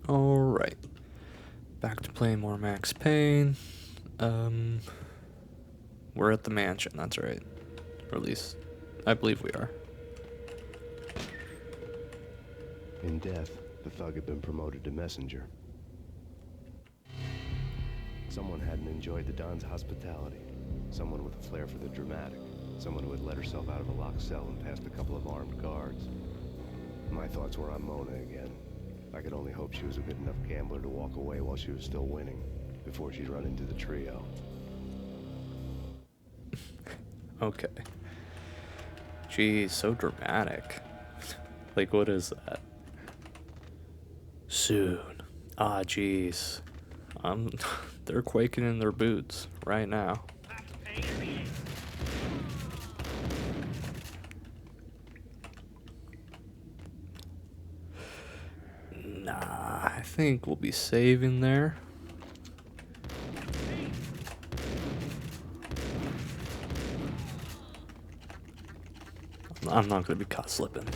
Alright. Back to playing more Max Payne. We're at the mansion, that's right. Or at least, I believe we are. In death, the thug had been promoted to messenger. Someone hadn't enjoyed the Don's hospitality. Someone with a flair for the dramatic. Someone who had let herself out of a locked cell and passed a couple of armed guards. My thoughts were on Mona again. I could only hope she was a good enough gambler to walk away while she was still winning, before she'd run into the trio. Okay. Jeez, so dramatic. Like, what is that? Soon. Ah, jeez. They're quaking in their boots right now. Nah, I think we'll be saving there. I'm not gonna be caught slipping.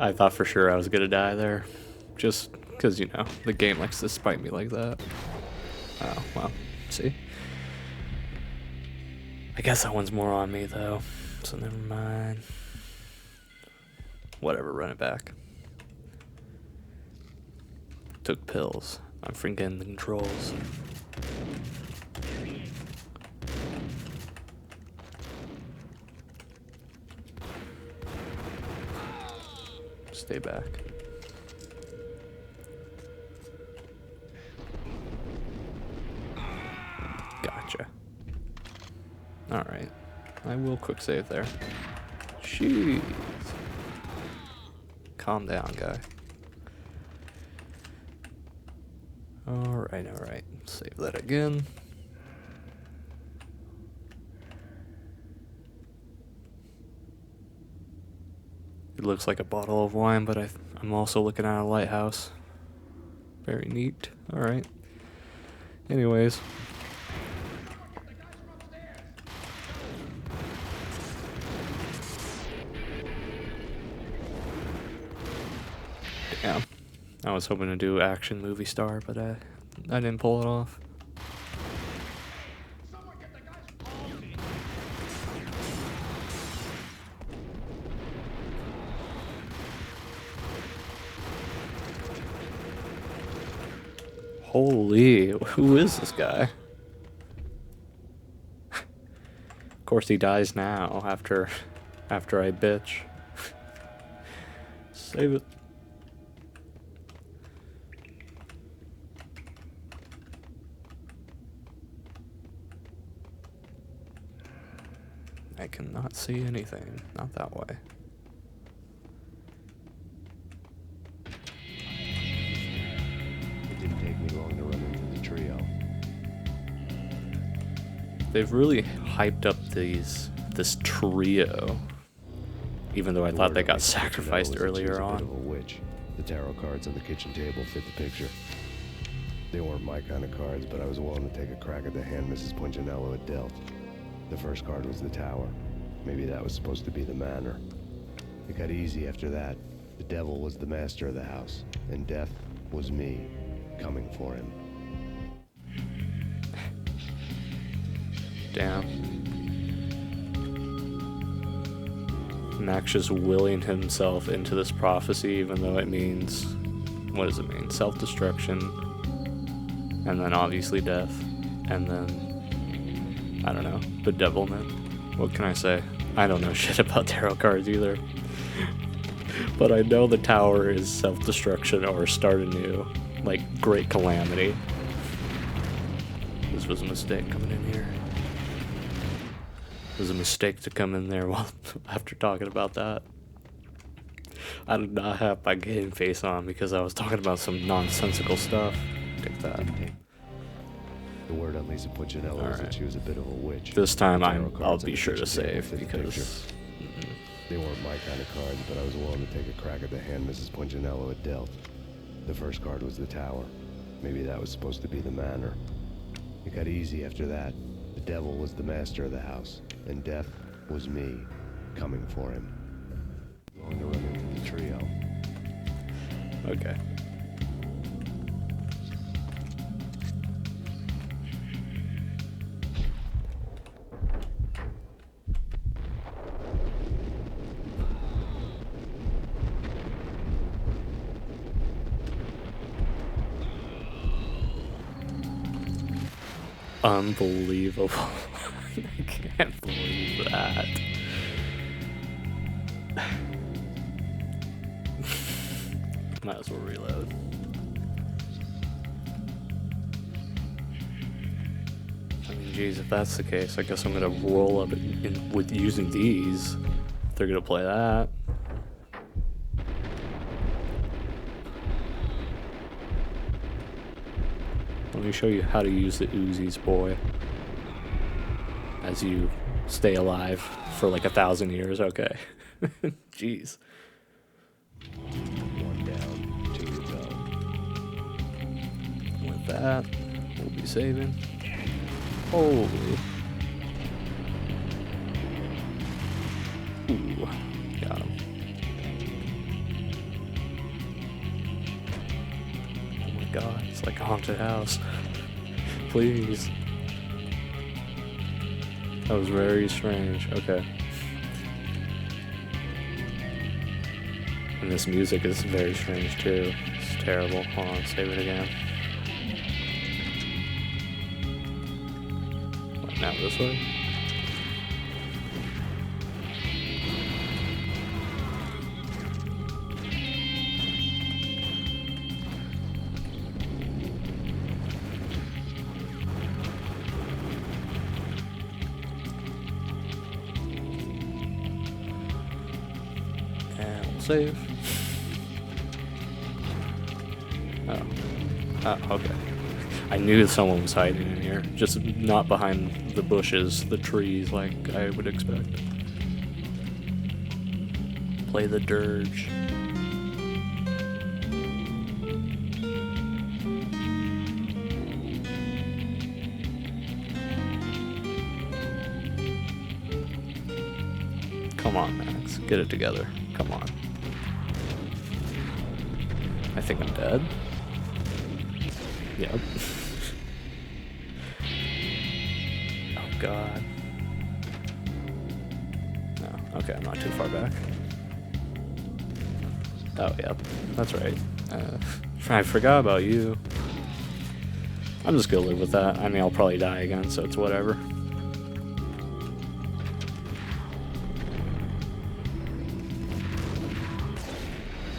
I thought for sure I was gonna die there. Just because, you know, the game likes to spite me like that. Oh, well, see? I guess that one's more on me, though. So never mind. Whatever, run it back. Took pills. I'm forgetting the controls. Stay back. Gotcha. Alright. I will quick save there. Jeez. Calm down, guy. Alright. Save that again. It looks like a bottle of wine, but I'm also looking at a lighthouse. Very neat. Alright. Anyways. Damn. I was hoping to do action movie star, but I didn't pull it off. Holy, who is this guy? Of course he dies now after I bitch. Save it. I cannot see anything. Not that way. It didn't take me long to run into the trio. They've really hyped up this trio. Even though I thought they got sacrificed earlier on. A bit of a witch. The tarot cards on the kitchen table fit the picture. They weren't my kind of cards, but I was willing to take a crack at the hand Mrs. Punchinello had dealt. The first card was the tower. Maybe that was supposed to be the manor. It got easy after that. The devil was the master of the house, and death was me, coming for him. Damn. Max just willing himself into this prophecy, even though it means, what does it mean? Self-destruction, and then obviously death, and then, I don't know, bedevilment. What can I say? I don't know shit about tarot cards either. But I know the tower is self-destruction or start anew, like great calamity. This was a mistake coming in here. It was a mistake to come in there while after talking about that. I did not have my game face on because I was talking about some nonsensical stuff. Take that. The word on Lisa Punchinello was that she was a bit of a witch. This time Tarot I'll cards on be the sure to kitchen table save fit the because picture. They weren't my kind of cards, but I was willing to take a crack at the hand Mrs. Punchinello had dealt. The first card was the tower. Maybe that was supposed to be the manor. It got easy after that. The devil was the master of the house, and death was me, coming for him. Going to run into the trio. Okay. Unbelievable. I can't believe that. Might as well reload. I mean, geez, if that's the case, I guess I'm gonna roll up with using these. If they're gonna play that. Let me show you how to use the Uzis, boy. As you stay alive for like 1,000 years. Okay. Jeez. One down, two to go. With that, we'll be saving. Holy. Ooh, got him. Oh my god, it's like a haunted house. Please. That was very strange. Okay. And this music is very strange too. It's terrible. Hold on, save it again. What, now this way? And we'll save. Oh, okay. I knew someone was hiding in here, just not behind the bushes, the trees, like I would expect. Play the dirge. Come on, Max. Get it together. Come on. I think I'm dead. Yep. Oh, God. No. Okay, I'm not too far back. Oh, yep. That's right. I forgot about you. I'm just gonna live with that. I mean, I'll probably die again, so it's whatever.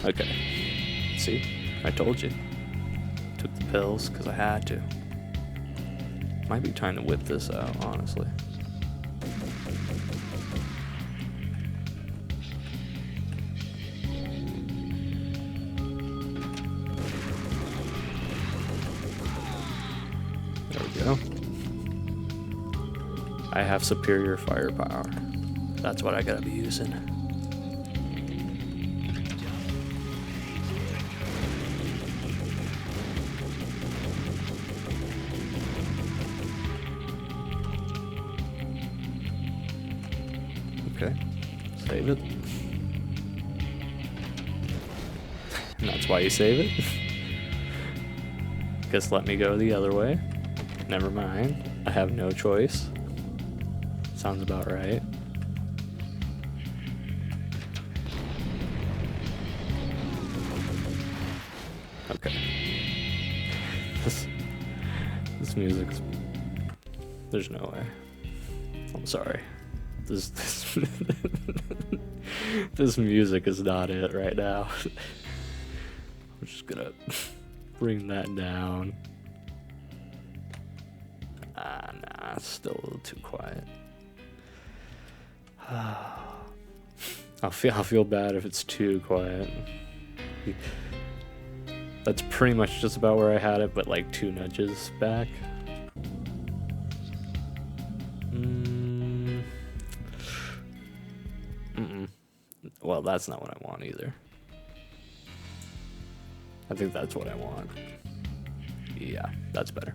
Okay. See? I told you. Took the pills because I had to. Might be time to whip this out, honestly. There we go. I have superior firepower. That's what I gotta be using. Okay, save it. And that's why you save it. Guess let me go the other way. Never mind. I have no choice. Sounds about right. Okay. This music's... There's no way. I'm sorry. This this music is not it right now. I'm just gonna bring that down. Nah, it's still a little too quiet. I'll feel bad if it's too quiet. That's pretty much just about where I had it, but like 2 nudges back. Well, that's not what I want either. I think that's what I want. Yeah, that's better.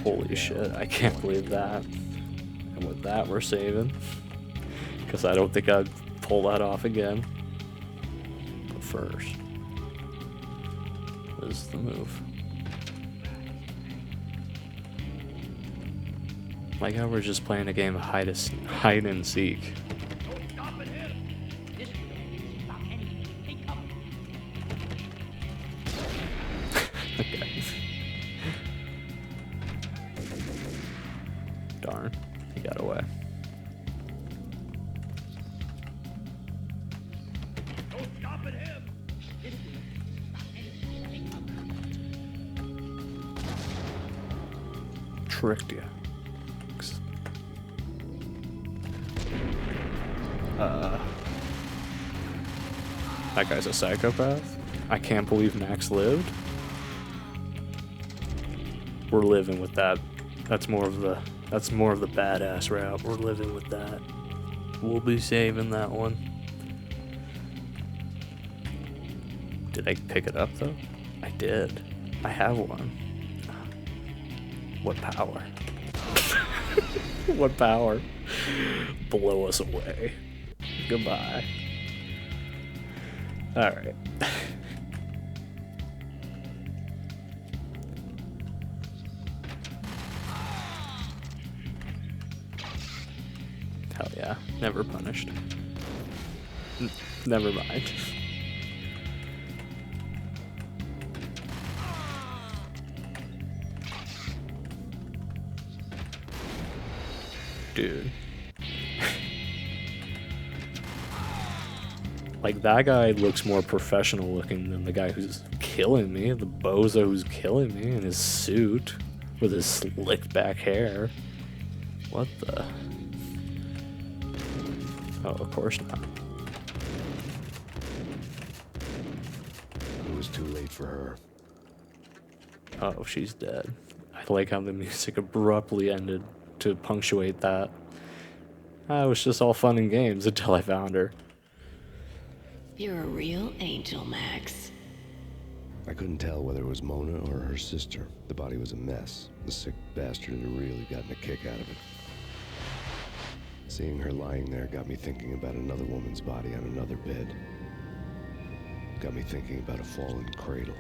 Holy shit, I can't believe that. And with that, we're saving. Because I don't think I'd pull that off again. But first, this is the move. Like how we're just playing a game of hide and seek. Okay. Darn, he got away. Tricked you. That guy's a psychopath. I can't believe Max lived. We're living with that. That's more of the badass route. We're living with that. We'll be saving that one. Did I pick it up though? I did. I have one. What power? What power? Blow us away. Goodbye. Alright. Hell yeah. Never punished. Never mind. Dude. Like, that guy looks more professional looking than the guy who's killing me, the bozo who's killing me in his suit with his slicked back hair. What the? Oh, of course not. It was too late for her. Oh, she's dead. I like how the music abruptly ended to punctuate that. It was just all fun and games until I found her. You're a real angel, Max. I couldn't tell whether it was Mona or her sister. The body was a mess. The sick bastard had really gotten a kick out of it. Seeing her lying there got me thinking about another woman's body on another bed. Got me thinking about a fallen cradle.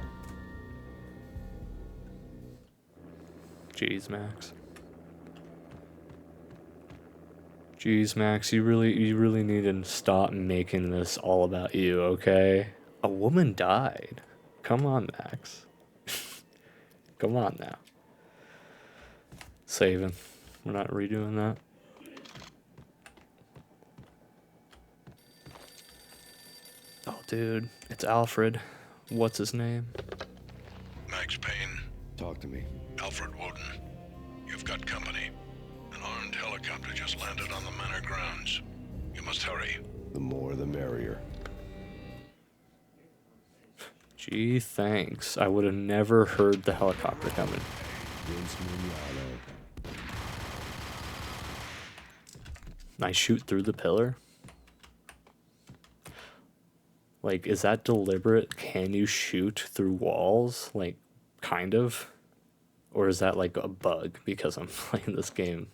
Jeez, Max. Jeez, Max, you really need to stop making this all about you, okay? A woman died. Come on, Max. Come on now. Saving. We're not redoing that. Oh, dude, it's Alfred. What's his name? Max Payne, Talk to me. Alfred Woden. You've got company. An armed helicopter just landed on the manor grounds. You must hurry. The more the merrier. Gee, thanks. I would have never heard the helicopter coming. Vince Mignano. I shoot through the pillar? Like, is that deliberate? Can you shoot through walls? Like, kind of? Or is that like a bug because I'm playing this game,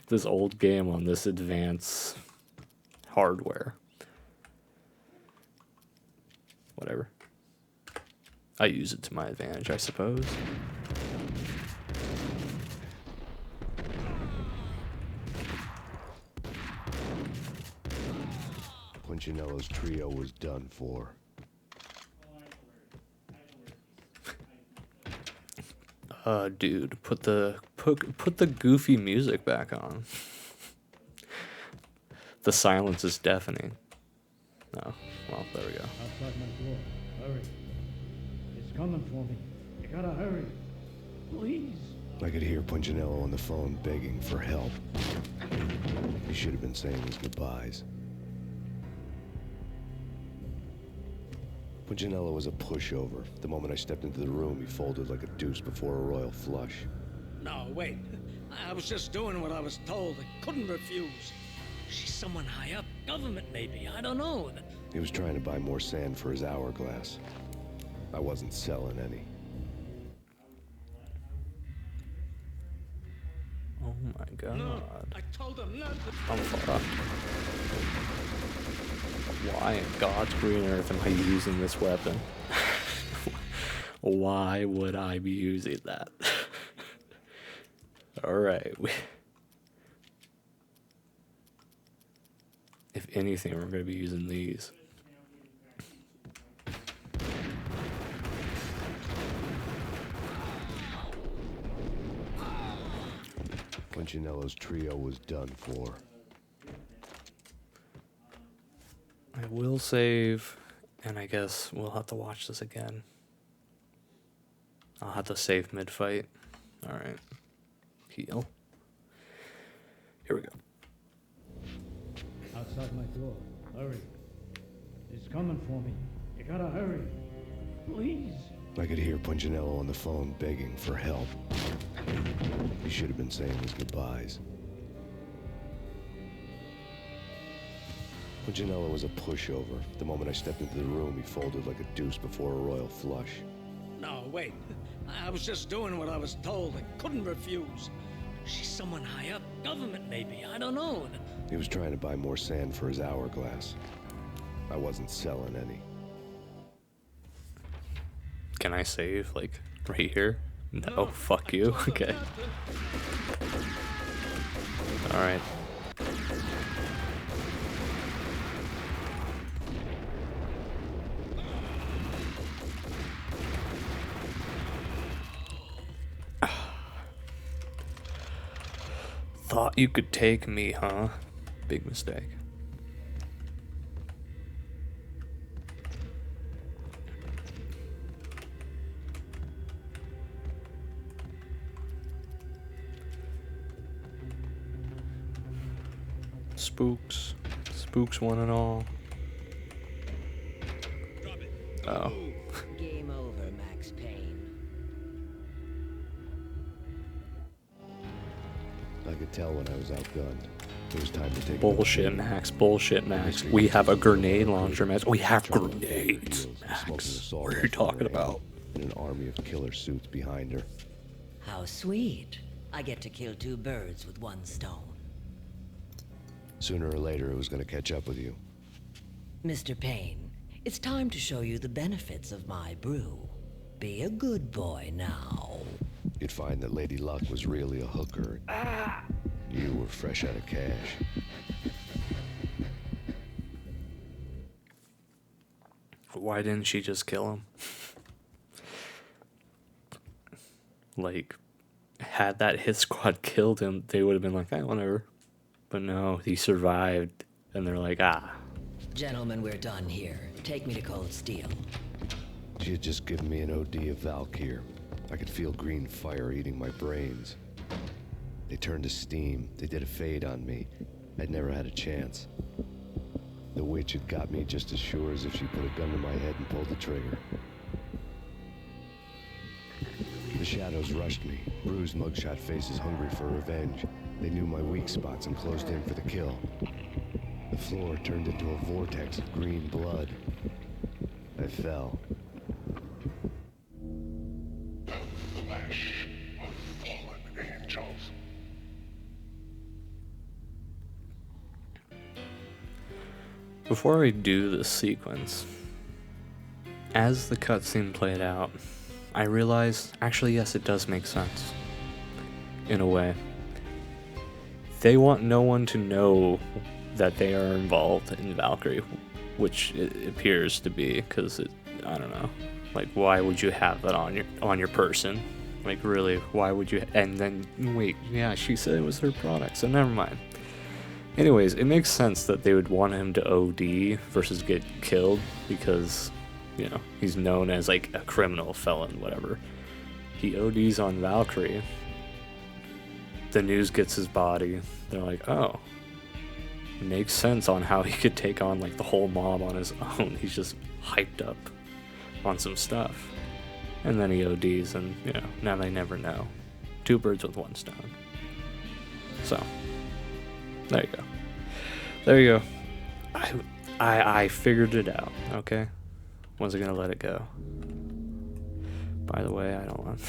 this old game on this advanced hardware? Whatever. I use it to my advantage, I suppose. Punchinello's trio was done for. Dude, put the goofy music back on. The silence is deafening. Oh, well, there we go. Outside my door. Hurry. It's coming for me. You gotta hurry. Please. I could hear Punchinello on the phone begging for help. He should have been saying his goodbyes. Punchinello was a pushover. The moment I stepped into the room, he folded like a deuce before a royal flush. No, wait. I was just doing what I was told. I couldn't refuse. She's someone high up. Government, maybe. I don't know. He was trying to buy more sand for his hourglass. I wasn't selling any. my god. No, I told him not to. I'm fucked. Why in God's green earth am I using this weapon? Why would I be using that? Alright. If anything, we're going to be using these. Punchinello's trio was done for. I will save, and I guess we'll have to watch this again. I'll have to save mid-fight. Alright. Heal. Here we go. Outside my door. Hurry. He's coming for me. You gotta hurry. Please. I could hear Punchinello on the phone begging for help. He should have been saying his goodbyes. Punchinello was a pushover. The moment I stepped into the room, he folded like a deuce before a royal flush. No, wait. I was just doing what I was told. I couldn't refuse. She's someone high up. Government, maybe. I don't know. He was trying to buy more sand for his hourglass. I wasn't selling any. Can I save, like, right here? No, fuck I you. told him Okay. not to. Alright. Thought you could take me, huh? Big mistake. Spooks. Spooks one and all. Oh. Game over, Max Payne. I could tell when I was outgunned. It was time to take Bullshit, Max. Bullshit, Max. We have a grenade launcher, Max. We have grenades, Max. What are you talking about? And an army of killer suits behind her. How sweet. I get to kill two birds with one stone. Sooner or later, it was going to catch up with you. Mr. Payne, it's time to show you the benefits of my brew. Be a good boy now. You'd find that Lady Luck was really a hooker. You were fresh out of cash. Why didn't she just kill him? Like, had that hit squad killed him, they would have been like, whatever. But no, he survived, and they're like, Gentlemen, we're done here. Take me to Cold Steel. She had just given me an OD of Valkyr. I could feel green fire eating my brains. They turned to steam. They did a fade on me. I'd never had a chance. The witch had got me just as sure as if she put a gun to my head and pulled the trigger. The shadows rushed me, bruised mugshot faces hungry for revenge. They knew my weak spots and closed in for the kill. The floor turned into a vortex of green blood. I fell. Flesh of fallen angels. Before I do this sequence, as the cutscene played out, I realized, actually, yes, it does make sense. In a way. They want no one to know that they are involved in Valkyrie, which it appears to be, because I don't know. Like, why would you have that on your person? Like, really, why would you? And then, wait, yeah, she said it was her product, so never mind. Anyways, it makes sense that they would want him to OD versus get killed, because, you know, he's known as, like, a criminal, felon, whatever. He ODs on Valkyrie. The news gets his body. They're like, oh. Makes sense on how he could take on, like, the whole mob on his own. He's just hyped up on some stuff. And then he ODs, and, you know, now they never know. Two birds with one stone. So, there you go. There you go. I figured it out, okay? Wasn't gonna let it go. By the way, I don't want...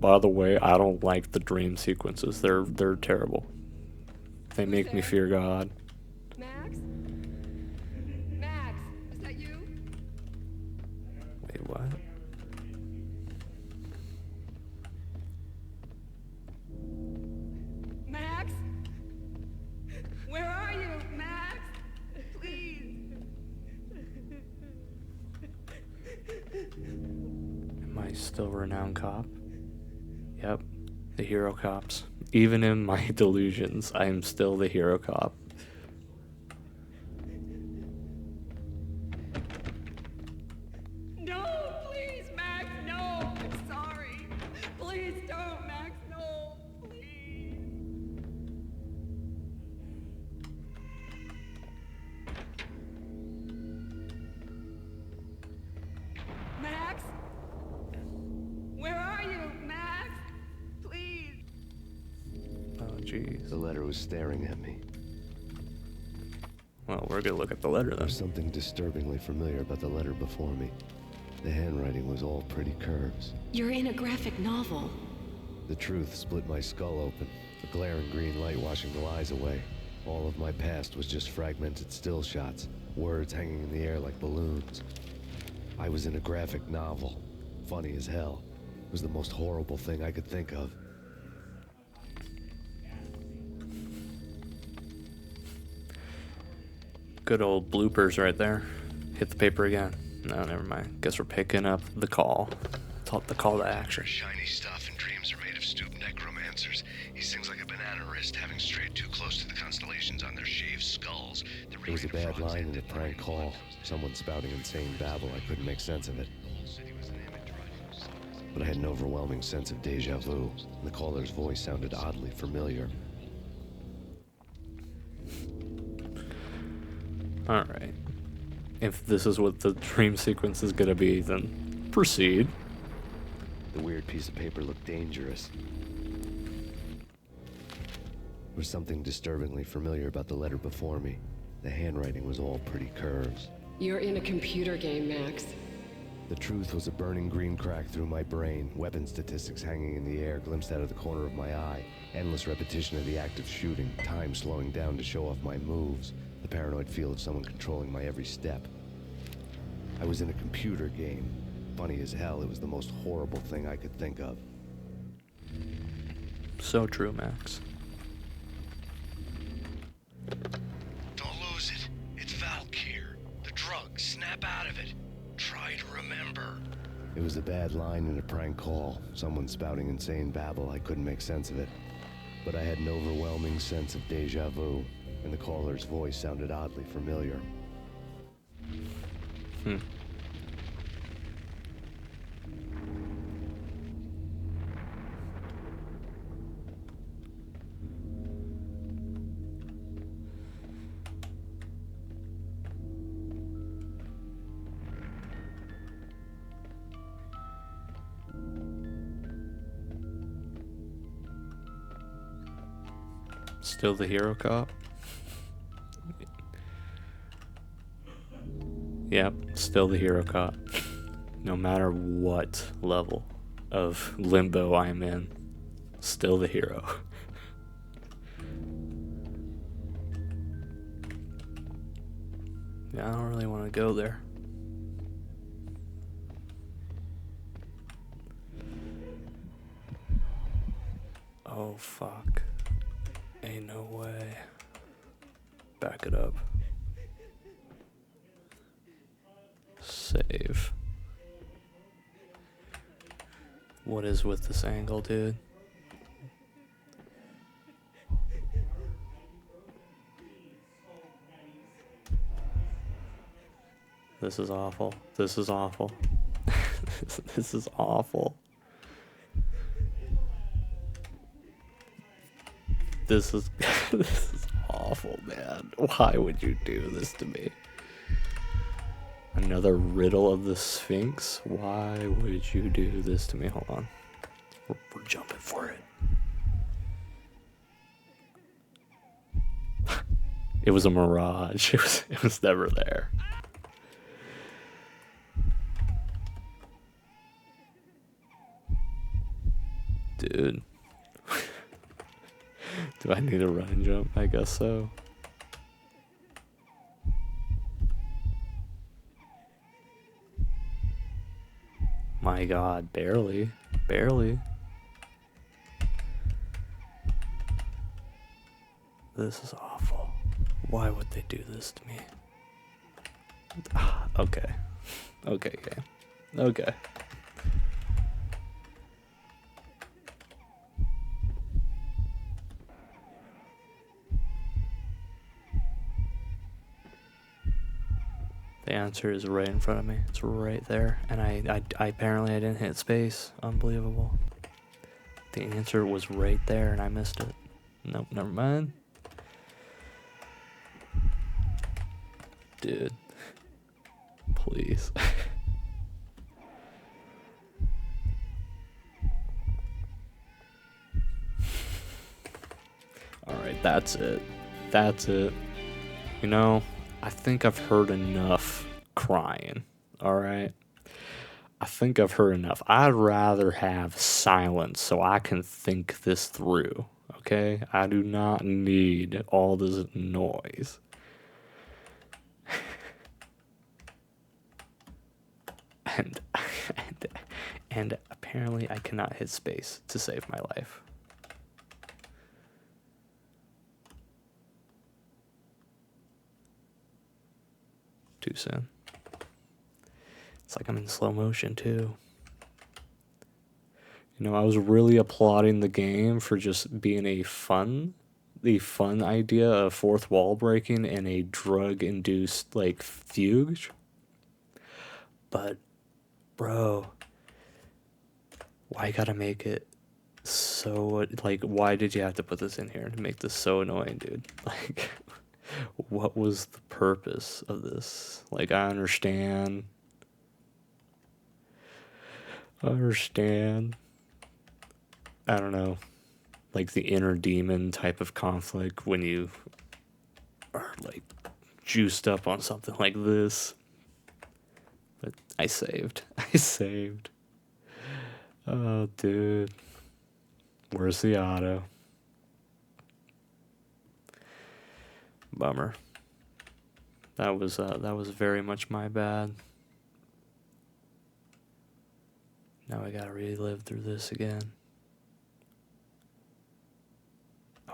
By the way, I don't like the dream sequences. They're terrible. They make me fear God. Max? Max, is that you? Wait, what? Max? Where are you, Max? Please. Am I still renowned cop? Yep, the hero cops. Even in my delusions, I am still the hero cop. No, please, Max, no. I'm sorry. Please don't, Max, no. Please. Max? Where are you, Max? Please. Oh, jeez. The letter was staring at me. Well, we're gonna look at the letter then. There's something disturbingly familiar about the letter before me. The handwriting was all pretty curves. You're in a graphic novel. The truth split my skull open, a glaring green light washing the lies away. All of my past was just fragmented still shots, words hanging in the air like balloons. I was in a graphic novel. Funny as hell. It was the most horrible thing I could think of. Good old bloopers right there. Hit the paper again. No, never mind. Guess we're picking up the call. The call to action. Shiny stuff and dreams are made of stooped necromancers. He sings like a banana wrist, having strayed too close to the constellations on their shaved skulls. It was a bad line in a prank call. Someone spouting insane babble. I couldn't make sense of it. But I had an overwhelming sense of deja vu. The caller's voice sounded oddly familiar. Alright. If this is what the dream sequence is gonna be, then proceed. The weird piece of paper looked dangerous. There was something disturbingly familiar about the letter before me. The handwriting was all pretty curves. You're in a computer game, Max. The truth was a burning green crack through my brain, weapon statistics hanging in the air, glimpsed out of the corner of my eye, endless repetition of the act of shooting, time slowing down to show off my moves, the paranoid feel of someone controlling my every step. I was in a computer game. Funny as hell, it was the most horrible thing I could think of. So true, Max. Don't lose it. It's Valk here. The drug. Snap out of it. Try to remember. It was a bad line in a prank call. Someone spouting insane babble. I couldn't make sense of it. But I had an overwhelming sense of deja vu, and the caller's voice sounded oddly familiar. Still the hero cop? Yep, still the hero cop. No matter what level of limbo I'm in, still the hero. Yeah, I don't really want to go there. Oh, fuck. Ain't no way. Back it up. Save. What is with this angle, dude? This is awful. This is awful. This is awful. This is this is awful, man. Why would you do this to me? Another riddle of the Sphinx? Why would you do this to me? Hold on. We're jumping for it. It was a mirage. It was never there. Dude. Do I need a run and jump? I guess so. My god, barely. Barely. This is awful. Why would they do this to me? Okay. Okay, game. Okay. The answer is right in front of me. It's right there. And I apparently I didn't hit space. Unbelievable. The answer was right there and I missed it. Nope, never mind. Dude. Please. Alright, that's it. That's it. You know, I think I've heard enough crying. Alright? I think I've heard enough. I'd rather have silence so I can think this through. Okay? I do not need all this noise. and, and apparently I cannot hit space to save my life. Too soon. It's like I'm in slow motion too. You know, I was really applauding the game for just being the fun idea of fourth wall breaking and a drug-induced, like, fugue. But, bro, why you gotta make it so, like, why did you have to put this in here to make this so annoying, dude? Like, what was the purpose of this? Like, I understand. I don't know, like the inner demon type of conflict when you are like juiced up on something like this. But I saved. I saved. Oh, dude. Where's the auto? Bummer. That was very much my bad. Now I gotta relive through this again.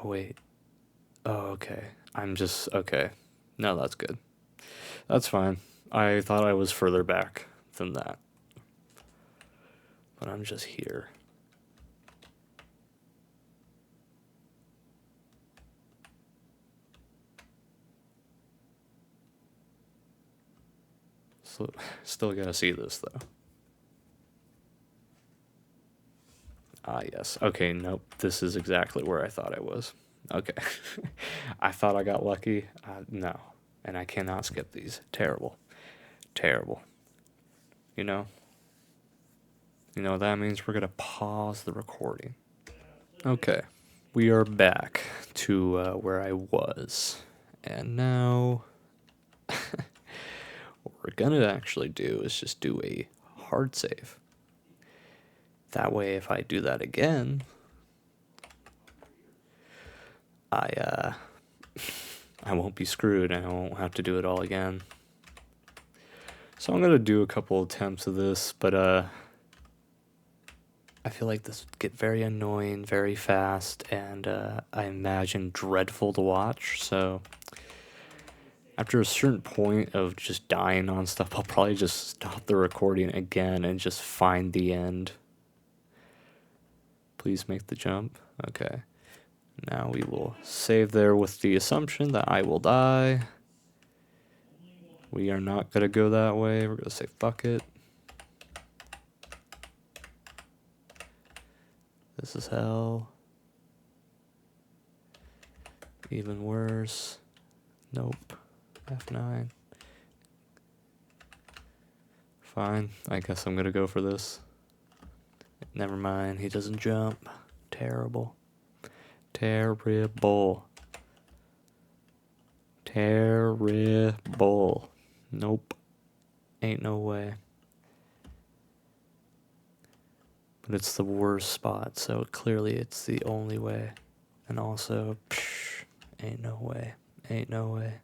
Oh, wait. Oh, okay. Okay. No, that's good. That's fine. I thought I was further back than that. But I'm just here. So, still gotta see this, though. Ah, yes. Okay, nope. This is exactly where I thought I was. Okay. I thought I got lucky. No. And I cannot skip these. Terrible. Terrible. You know? You know what that means? We're going to pause the recording. Okay. We are back to where I was. And now... what we're going to actually do is just do a hard save. That way, if I do that again, I won't be screwed and I won't have to do it all again. So I'm gonna do a couple attempts of this, but I feel like this would get very annoying very fast, and I imagine dreadful to watch. So after a certain point of just dying on stuff, I'll probably just stop the recording again and just find the end. Please make the jump. Okay. Now we will save there with the assumption that I will die. We are not going to go that way. We're going to say fuck it. This is hell. Even worse. Nope. F9. Fine. I guess I'm going to go for this. Never mind. He doesn't jump. Terrible. Terrible. Terrible. Nope. Ain't no way. But it's the worst spot, so clearly it's the only way. And also, ain't no way. Ain't no way.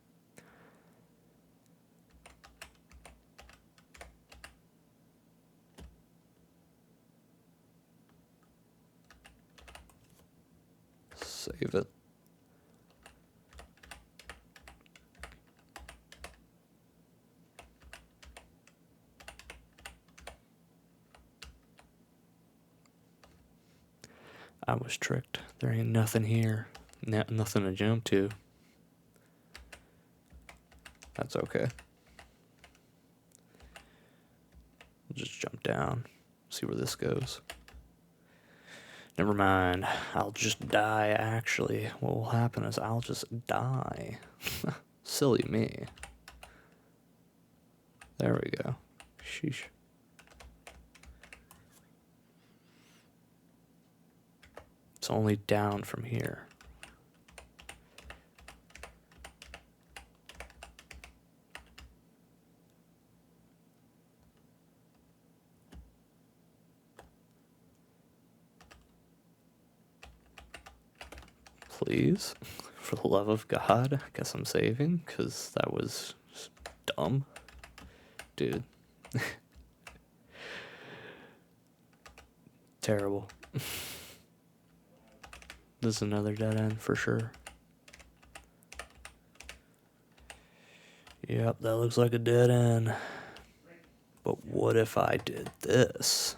Save it. I was tricked. There ain't nothing here. Nothing to jump to. That's okay. We'll just jump down. See where this goes. Never mind. I'll just die, actually. What will happen is I'll just die. Silly me. There we go. Sheesh. It's only down from here. Please, for the love of God, I guess I'm saving, because that was dumb. Dude. Terrible. This is another dead end for sure. Yep, that looks like a dead end. But what if I did this?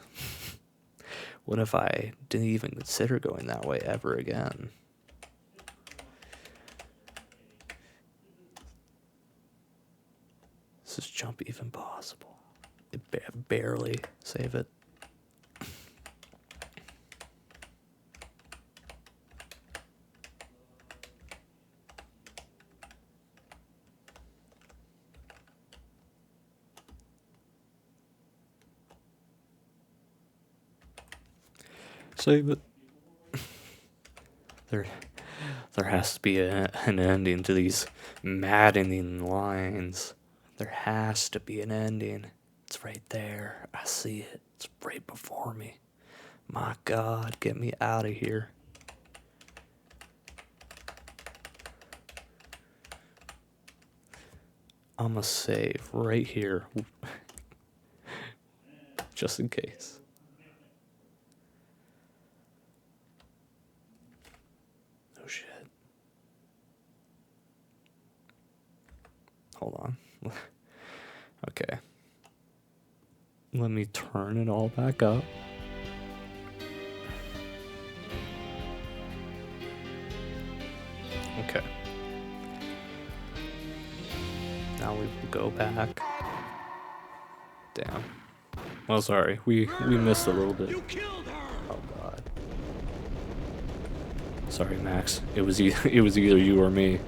What if I didn't even consider going that way ever again? Is this jump even possible? It barely save it. Save it. There has to be an ending to these maddening lines. There has to be an ending. It's right there. I see it. It's right before me. My God, get me out of here. I'ma save right here. Just in case. Hold on. Okay. Let me turn it all back up. Okay. Now we will go back. Damn. Well, sorry. We missed a little bit. Oh God. Sorry, Max. It was either you or me.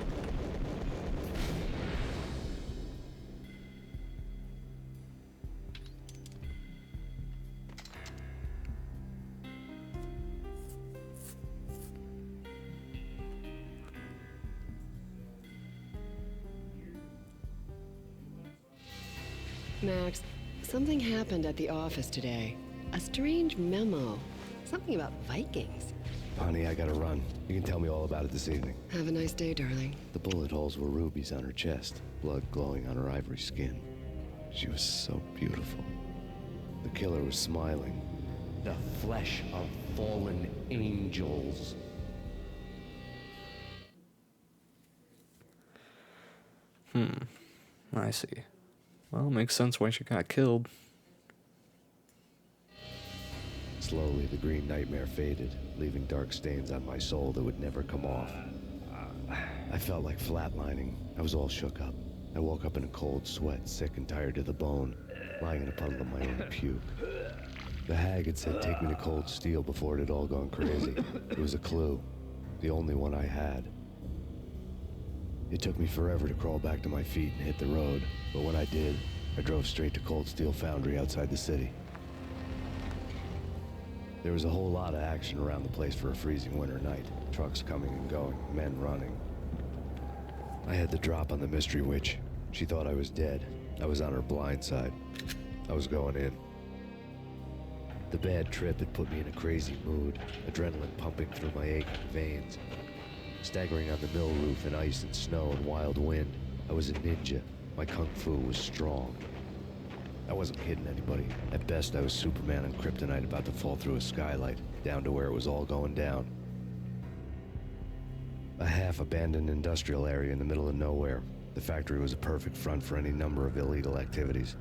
Max, something happened at the office today. A strange memo. Something about Vikings. Honey, I gotta run. You can tell me all about it this evening. Have a nice day, darling. The bullet holes were rubies on her chest, blood glowing on her ivory skin. She was so beautiful. The killer was smiling. The flesh of fallen angels. I see. Well, it makes sense why she got killed. Slowly, the green nightmare faded, leaving dark stains on my soul that would never come off. I felt like flatlining. I was all shook up. I woke up in a cold sweat, sick and tired to the bone, lying in a puddle of my own puke. The hag had said take me to Cold Steel before it had all gone crazy. It was a clue, the only one I had. It took me forever to crawl back to my feet and hit the road, but when I did, I drove straight to Cold Steel Foundry outside the city. There was a whole lot of action around the place for a freezing winter night. Trucks coming and going, men running. I had the drop on the mystery witch. She thought I was dead. I was on her blind side. I was going in. The bad trip had put me in a crazy mood, adrenaline pumping through my aching veins. Staggering on the mill roof in ice and snow and wild wind, I was a ninja. My kung fu was strong. I wasn't kidding anybody. At best, I was Superman on kryptonite about to fall through a skylight, down to where it was all going down. A half-abandoned industrial area in the middle of nowhere. The factory was a perfect front for any number of illegal activities.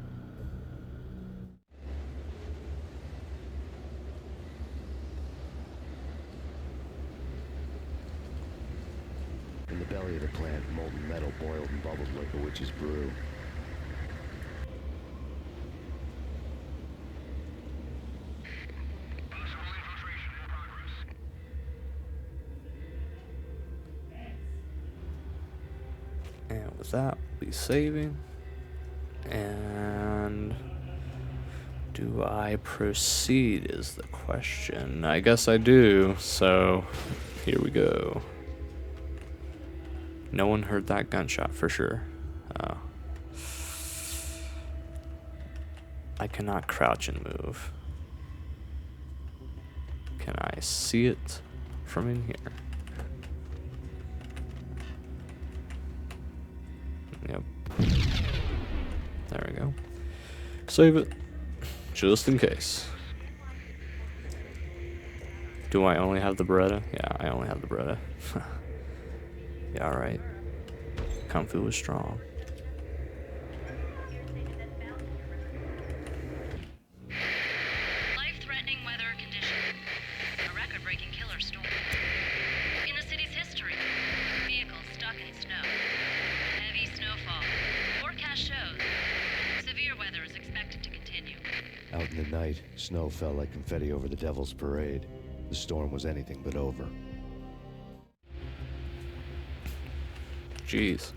In the belly of the plant, molten metal boiled and bubbled like a witch's brew. And with that, we'll be saving. And do I proceed is the question. I guess I do, so here we go. No one heard that gunshot for sure. I cannot crouch and move. Can I see it from in here? Yep. There we go. Save it, just in case. Do I only have the Beretta? Yeah, I only have the Beretta. Yeah, alright. Kung Fu was strong. Life-threatening weather conditions. A record-breaking killer storm. In the city's history. Vehicles stuck in snow. Heavy snowfall. Forecast shows. Severe weather is expected to continue. Out in the night, snow fell like confetti over the Devil's Parade. The storm was anything but over. Jeez.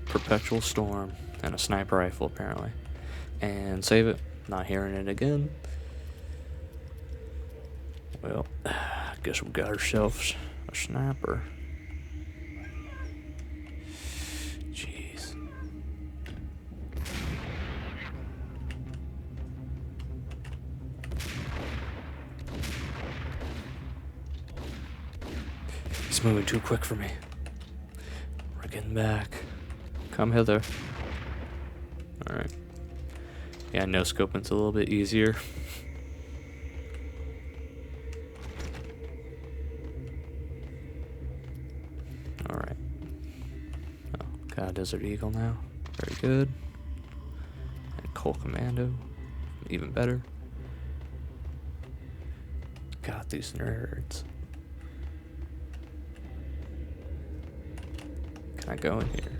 Perpetual storm and a sniper rifle apparently. And save it. Not hearing it again. Well, I guess we got ourselves a sniper. Jeez. He's moving too quick for me. We're getting back. Come hither. Alright. Yeah, no scoping's a little bit easier. Alright. Oh, got a Desert Eagle now. Very good. And Coal Commando. Even better. Got these nerds. Can I go in here?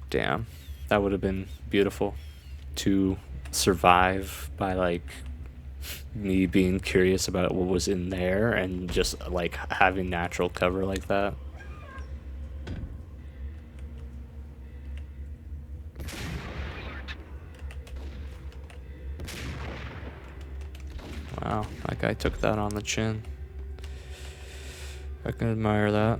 Damn, that would have been beautiful to survive by like me being curious about what was in there and just like having natural cover like that. Wow, that guy took that on the chin. I can admire that.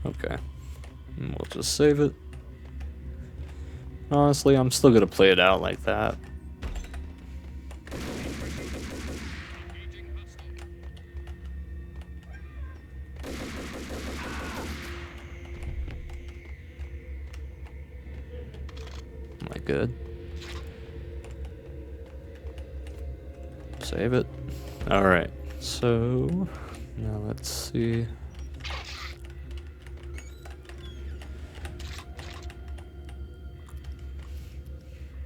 Okay, and we'll just save it. Honestly, I'm still gonna play it out like that. Am I good? Save it. Alright, so now let's see.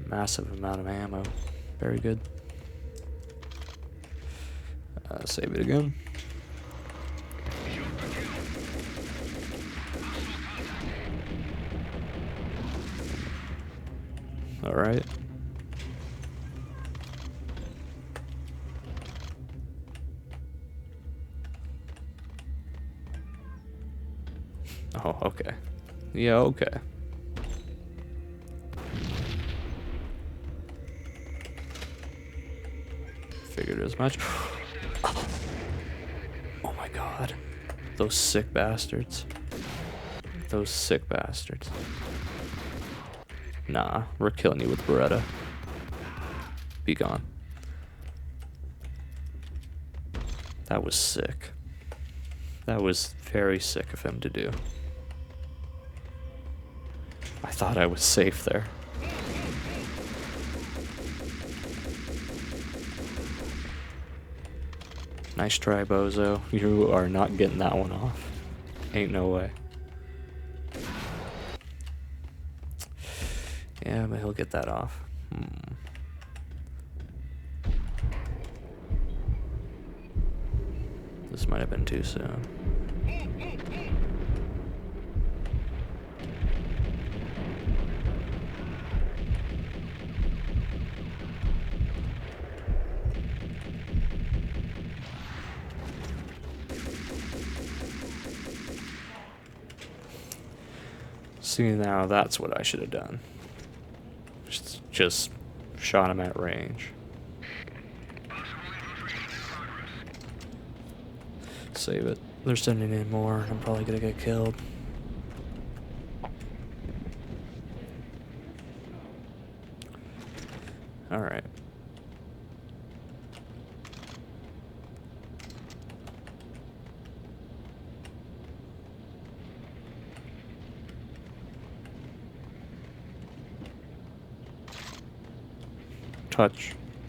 Massive amount of ammo. Very good. Save it again. Alright. Oh, okay. Yeah, okay. Figured as much. Oh my god. Those sick bastards. Those sick bastards. Nah, we're killing you with Beretta. Be gone. That was sick. That was very sick of him to do. I thought I was safe there. Nice try, Bozo. You are not getting that one off. Ain't no way. Yeah, but he'll get that off. This might have been too soon. See, now that's what I should have done. Just shot him at range. Save it. They're sending in more. I'm probably gonna get killed. Alright.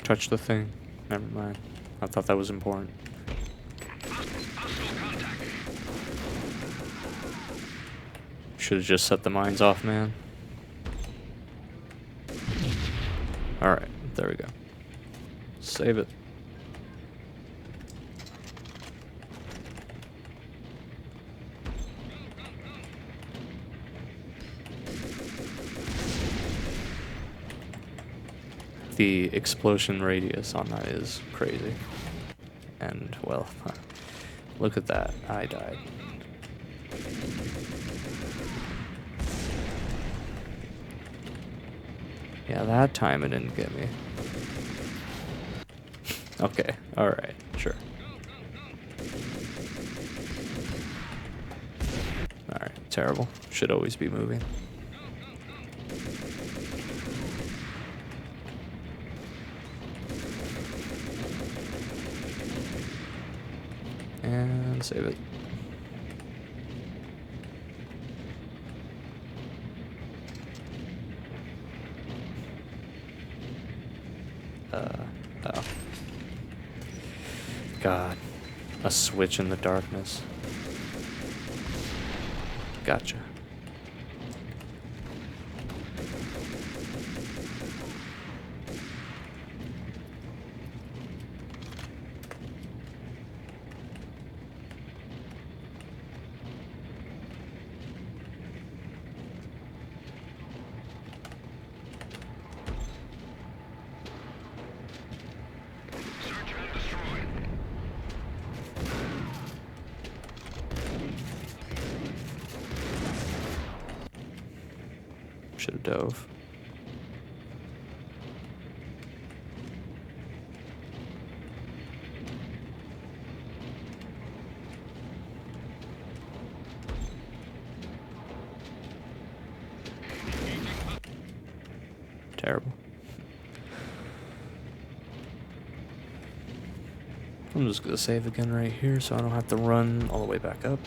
Touch the thing. Never mind. I thought that was important. Should have just set the mines off, man. Alright, there we go. Save it. The explosion radius on that is crazy. And, well, look at that. I died. Yeah, that time it didn't get me. Okay, alright, sure. Alright, terrible. Should always be moving. And save it. Oh. God. A switch in the darkness. Gotcha. Should have dove. Terrible. I'm just gonna save again right here so I don't have to run all the way back up.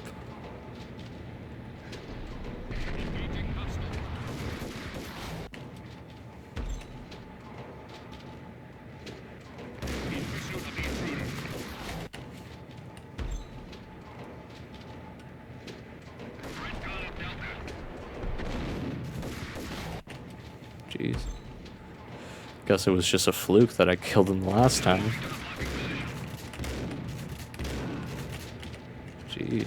Jeez. Guess it was just a fluke that I killed him the last time. Jeez.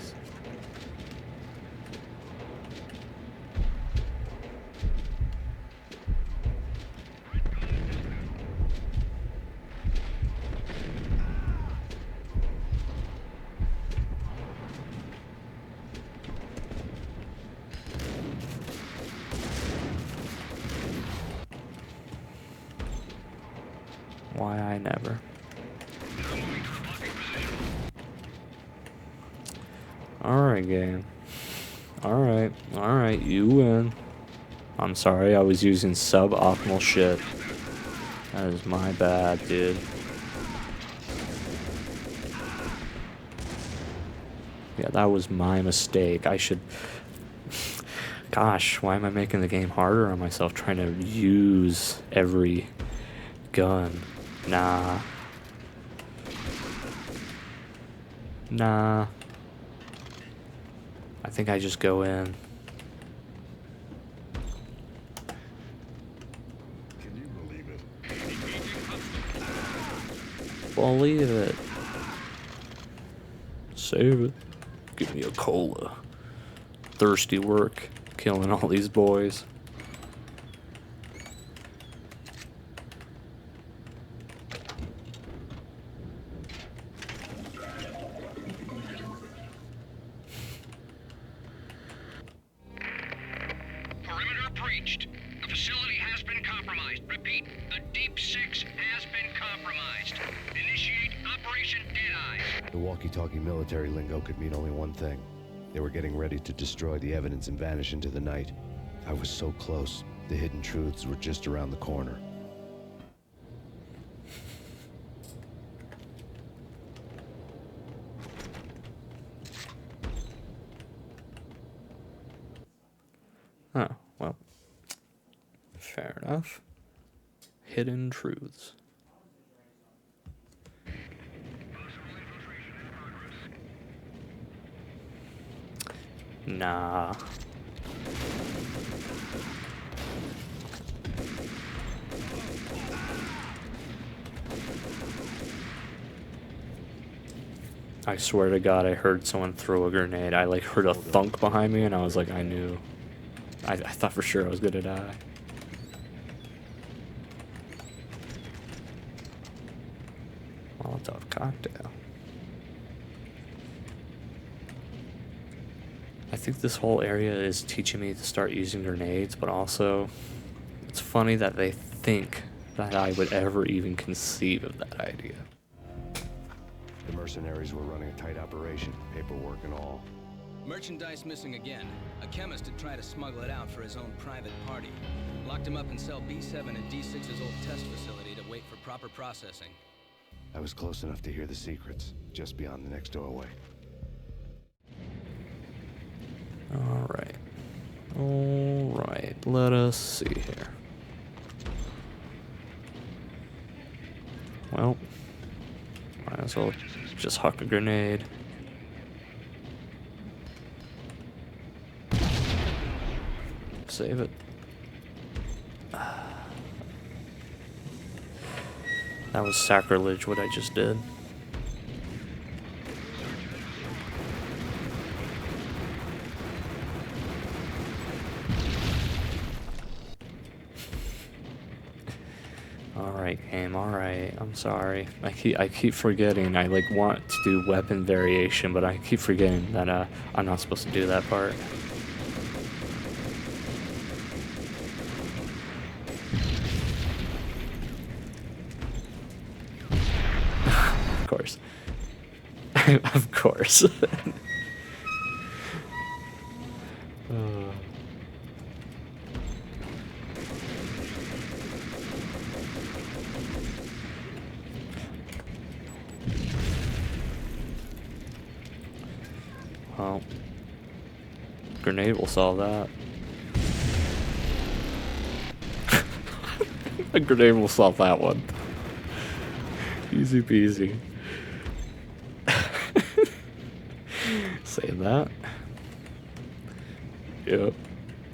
Why I never. Alright, game. Alright, you win. I'm sorry, I was using suboptimal shit. That is my bad, dude. Yeah, that was my mistake. I should... Gosh, why am I making the game harder on myself trying to use every gun? Nah. Nah. I think I just go in. Can you believe it? Believe it. Save it. Give me a cola. Thirsty work. Killing all these boys. Perimeter breached. The facility has been compromised. Repeat, the Deep Six has been compromised. Initiate Operation Deadeye. The walkie-talkie military lingo could mean only one thing. They were getting ready to destroy the evidence and vanish into the night. I was so close. The hidden truths were just around the corner. Oh, well. Fair enough. Hidden truths. Nah. I swear to God, I heard someone throw a grenade. I like heard a thunk behind me, and I was like, I knew. I thought for sure I was gonna die. Molotov cocktail. I think this whole area is teaching me to start using grenades, but also it's funny that they think that I would ever even conceive of that idea. The mercenaries were running a tight operation, paperwork and all. Merchandise missing again. A chemist had tried to smuggle it out for his own private party. Locked him up in cell B7 at D6's old test facility to wait for proper processing. I was close enough to hear the secrets, just beyond the next doorway. Alright, let us see here. Well, might as well just huck a grenade. Save it. That was sacrilege what I just did. Alright, game, alright. I'm sorry. I keep forgetting. I like want to do weapon variation, but I keep forgetting that I'm not supposed to do that part. Of course. Of course. Well, grenade will solve that. A grenade will solve that one. Easy peasy. Saying that. Yep.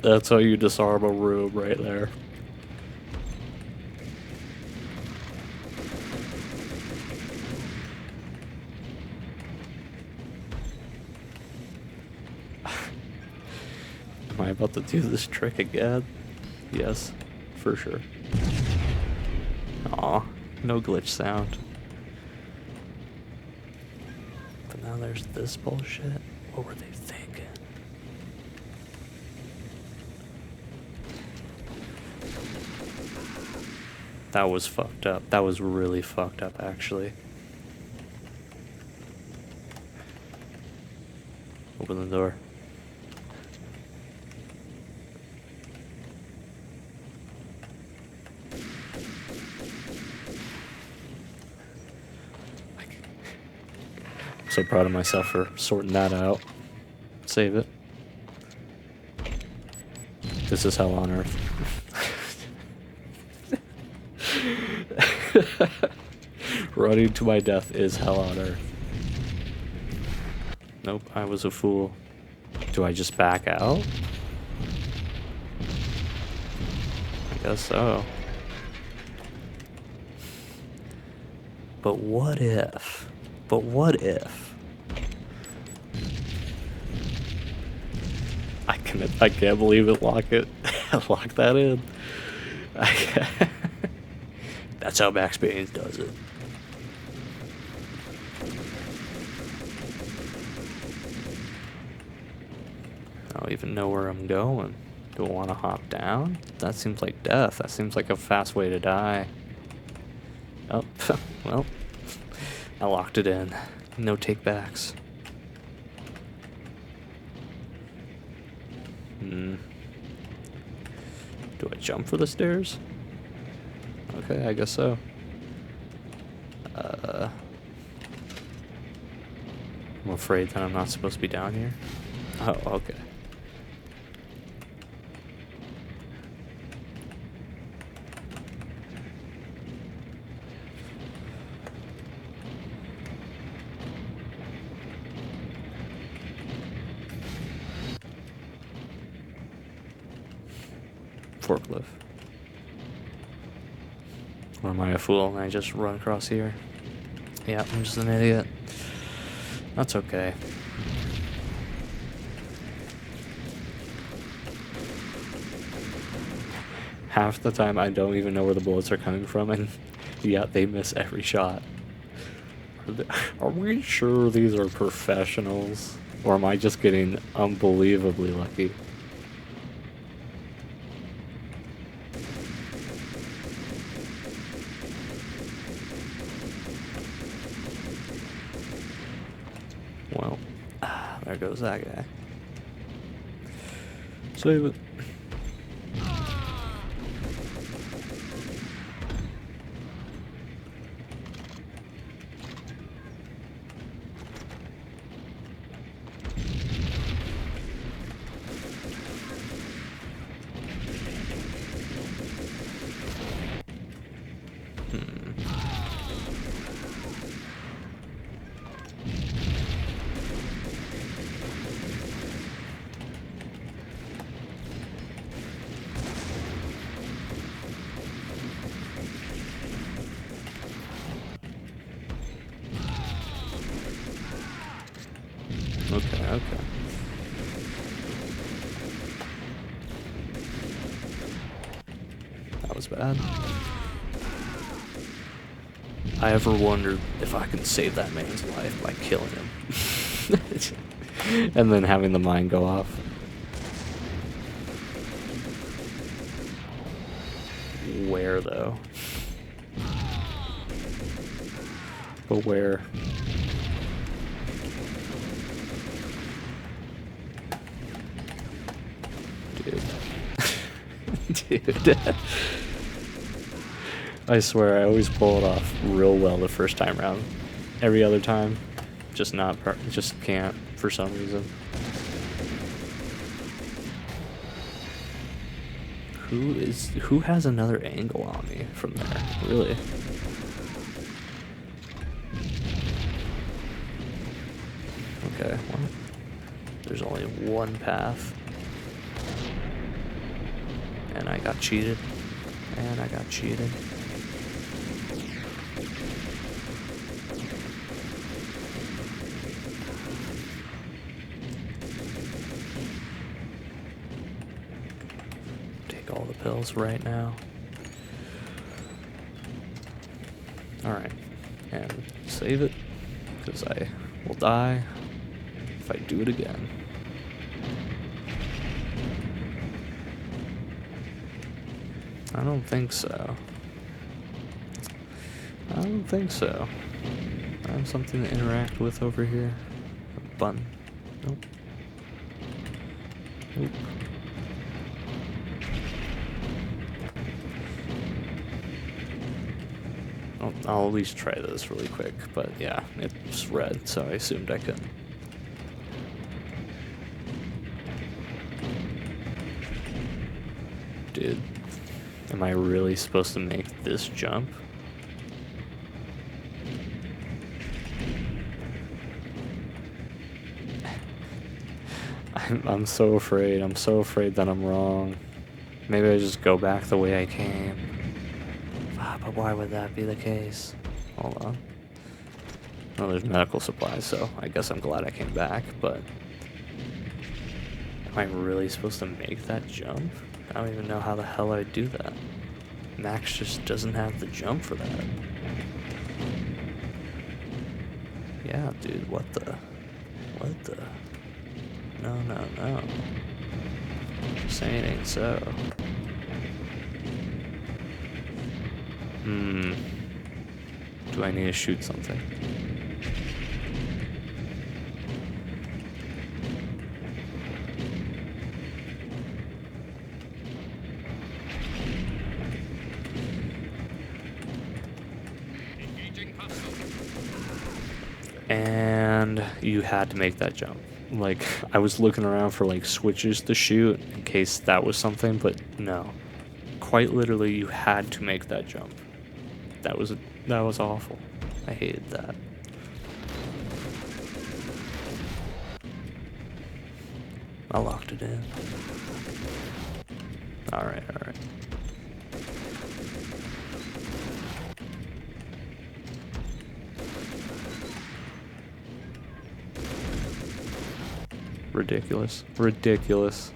That's how you disarm a room right there. Am I about to do this trick again? Yes, for sure. Aw, no glitch sound. But now there's this bullshit. What were they thinking? That was fucked up. That was really fucked up, actually. Open the door. I'm so proud of myself for sorting that out. Save it. This is hell on earth. Running to my death is hell on earth. Nope, I was a fool. Do I just back out? I guess so. But what if? But what if? I can't believe it. Lock that in. That's how Max Payne does it. I don't even know where I'm going. Do I want to hop down? That seems like death. That seems like a fast way to die. Oh, well, I locked it in. No takebacks. Do I jump for the stairs? Okay, I guess so. I'm afraid that I'm not supposed to be down here. Oh, okay. Forklift. Or am I a fool and I just run across here? Yeah, I'm just an idiot. That's okay. Half the time I don't even know where the bullets are coming from, and yet they miss every shot. Are we sure these are professionals? Or am I just getting unbelievably lucky? Well, there goes that guy. Save it. Okay. That was bad. I ever wondered if I could save that man's life by killing him. And then having the mine go off. Where, though? But where? Dude. I swear I always pull it off real well the first time round. Every other time, just just can't for some reason. Who has another angle on me from there? Really? Okay, well, there's only one path. And I got cheated. And I got cheated. Take all the pills right now. Alright. And save it. Because I will die if I do it again. I don't think so. I don't think so. I have something to interact with over here. A button. Nope. Nope. I'll at least try this really quick, but yeah, it's red, so I assumed I couldn't. Dude, am I really supposed to make this jump? I'm so afraid. I'm so afraid that I'm wrong. Maybe I just go back the way I came. But why would that be the case? Hold on. Well, there's medical supplies, so I guess I'm glad I came back, but... Am I really supposed to make that jump? I don't even know how the hell I'd do that. Max just doesn't have the jump for that. Yeah, dude, what the... What the... No, no, no. Saying ain't so. Do I need to shoot something? And you had to make that jump. Like, I was looking around for like switches to shoot in case that was something, but no. Quite literally, you had to make that jump. That was awful. I hated that. I locked it in. Alright, alright. Ridiculous. Ridiculous.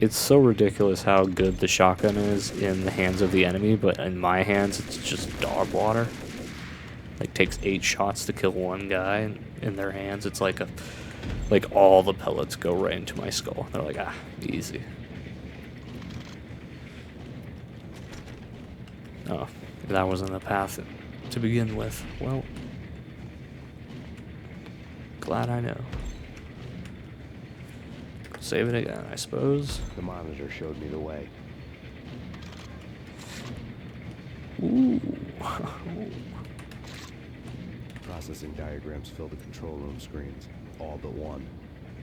It's so ridiculous how good the shotgun is in the hands of the enemy, but in my hands, it's just dog water. Like, takes 8 shots to kill one guy, and in their hands, it's like all the pellets go right into my skull. They're like, ah, easy. Oh, that wasn't the path to begin with. Well, glad I know. Save it again, I suppose. The monitor showed me the way. Ooh. Processing diagrams fill the control room screens, all but one.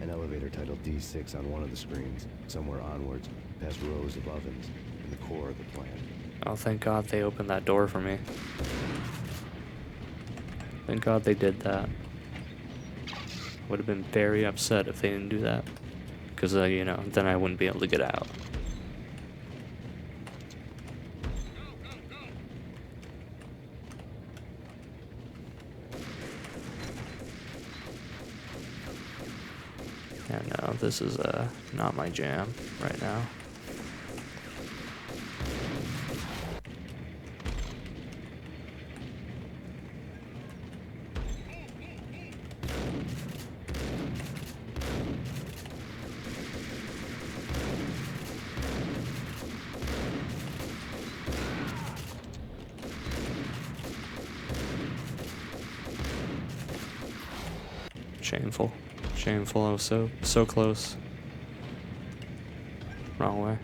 An elevator titled D6 on one of the screens, somewhere onwards, past rows of ovens, in the core of the plant. Oh, thank God they opened that door for me. Thank God they did that. Would have been very upset if they didn't do that. Because, you know, then I wouldn't be able to get out. Yeah, no, this is not my jam right now. Shameful. Shameful, I was so close. Wrong way.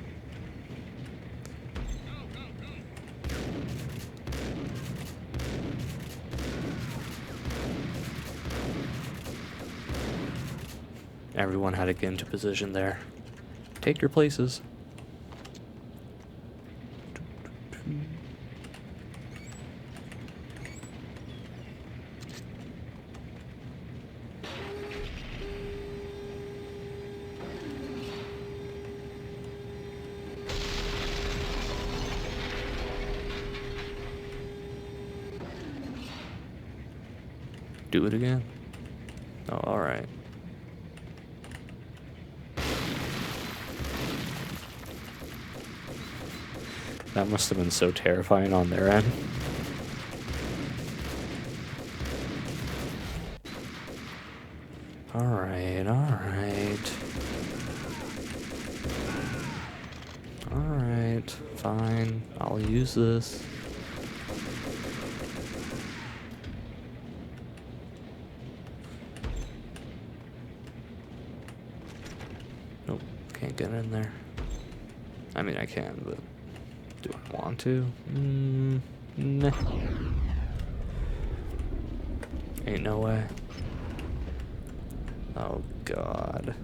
Everyone had to get into position there. Take your places. Do it again? Oh, alright. That must have been so terrifying on their end. Alright, alright. Alright, fine. I'll use this. Can't get in there. I mean, I can, but do I want to? Nah. Ain't no way. Oh, God.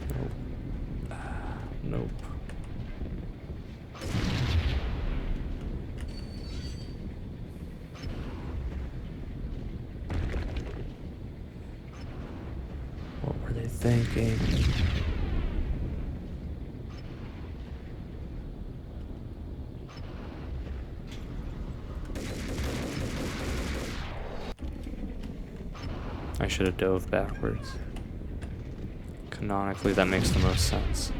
Nope. Nope. What were they thinking? I should have dove backwards. Canonically, that makes the most sense.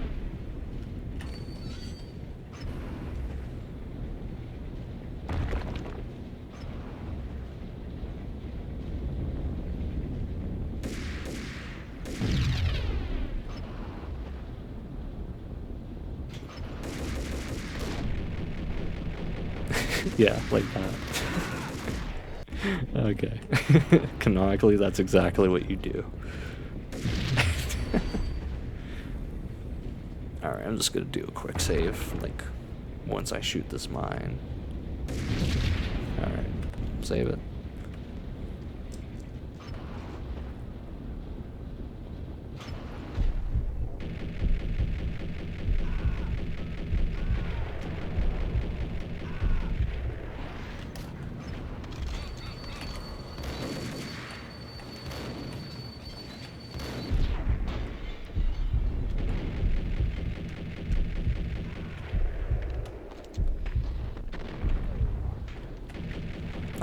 Yeah, like that. Okay. Canonically, that's exactly what you do. Alright, I'm just gonna do a quick save, like, once I shoot this mine. Alright, save it.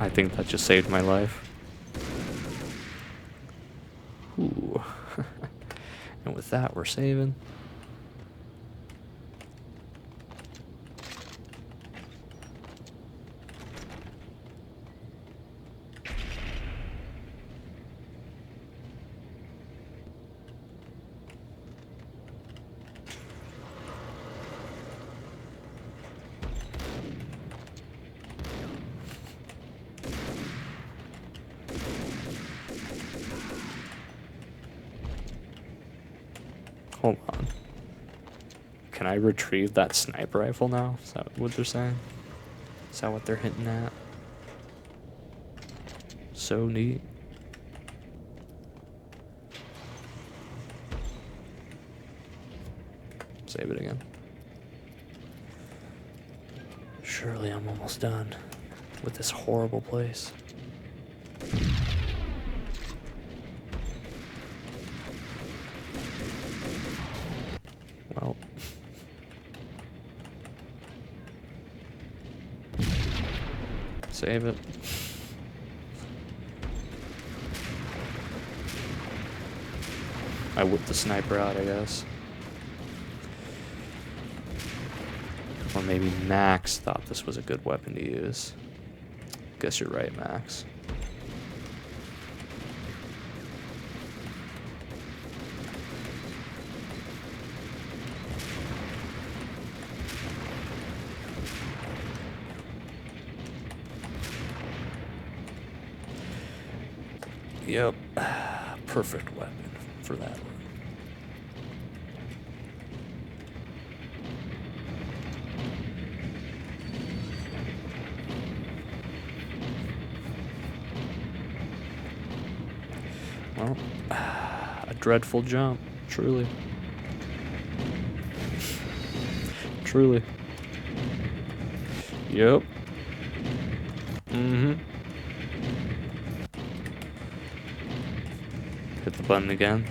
I think that just saved my life. Ooh. And with that, we're saving. Hold on. Can I retrieve that sniper rifle now? Is that what they're saying? Is that what they're hinting at? So neat. Save it again. Surely I'm almost done with this horrible place. Well, save it. I whipped the sniper out, I guess. Or maybe Max thought this was a good weapon to use. Guess you're right, Max. Yep, perfect weapon for that one. Well, a dreadful jump, truly. Truly. Yep. Mm-hmm. Hit the button again.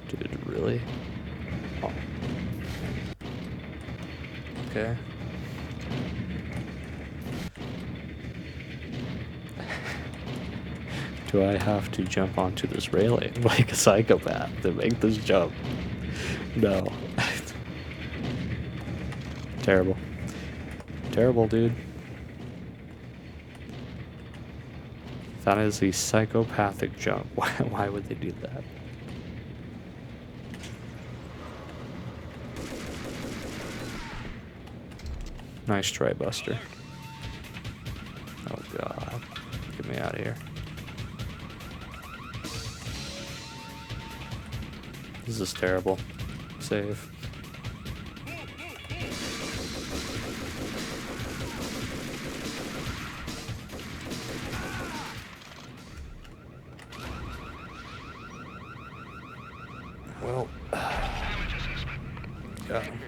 Dude, really? Oh. Okay. Do I have to jump onto this railing like a psychopath to make this jump? No. Terrible. Terrible, dude. That is a psychopathic jump. Why would they do that? Nice try, Buster. Oh god. Get me out of here. This is terrible. Save. Well, got him.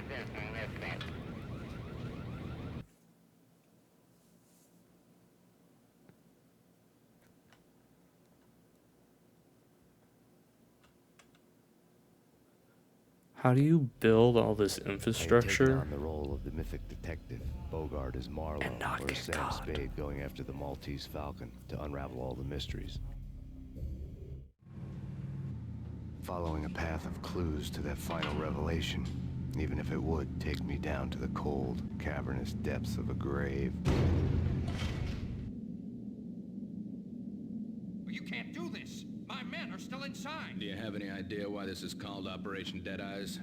How do you build all this infrastructure? On the role of the mythic detective, Bogart as Marlowe, or Sam Spade going after the Maltese Falcon to unravel all the mysteries. Following a path of clues to that final revelation, even if it would take me down to the cold, cavernous depths of a grave. You can't do this! My men are still inside! Do you have any idea why this is called Operation Deadeyes?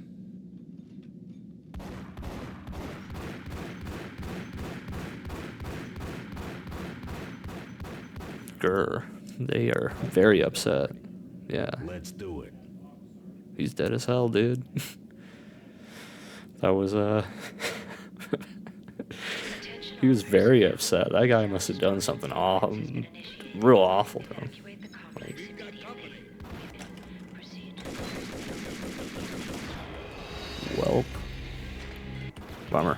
Grr. They are very upset. Yeah. Let's do it. He's dead as hell, dude. That was, he was very upset. That guy must have done something awful, real awful to him. Like, welp. Bummer.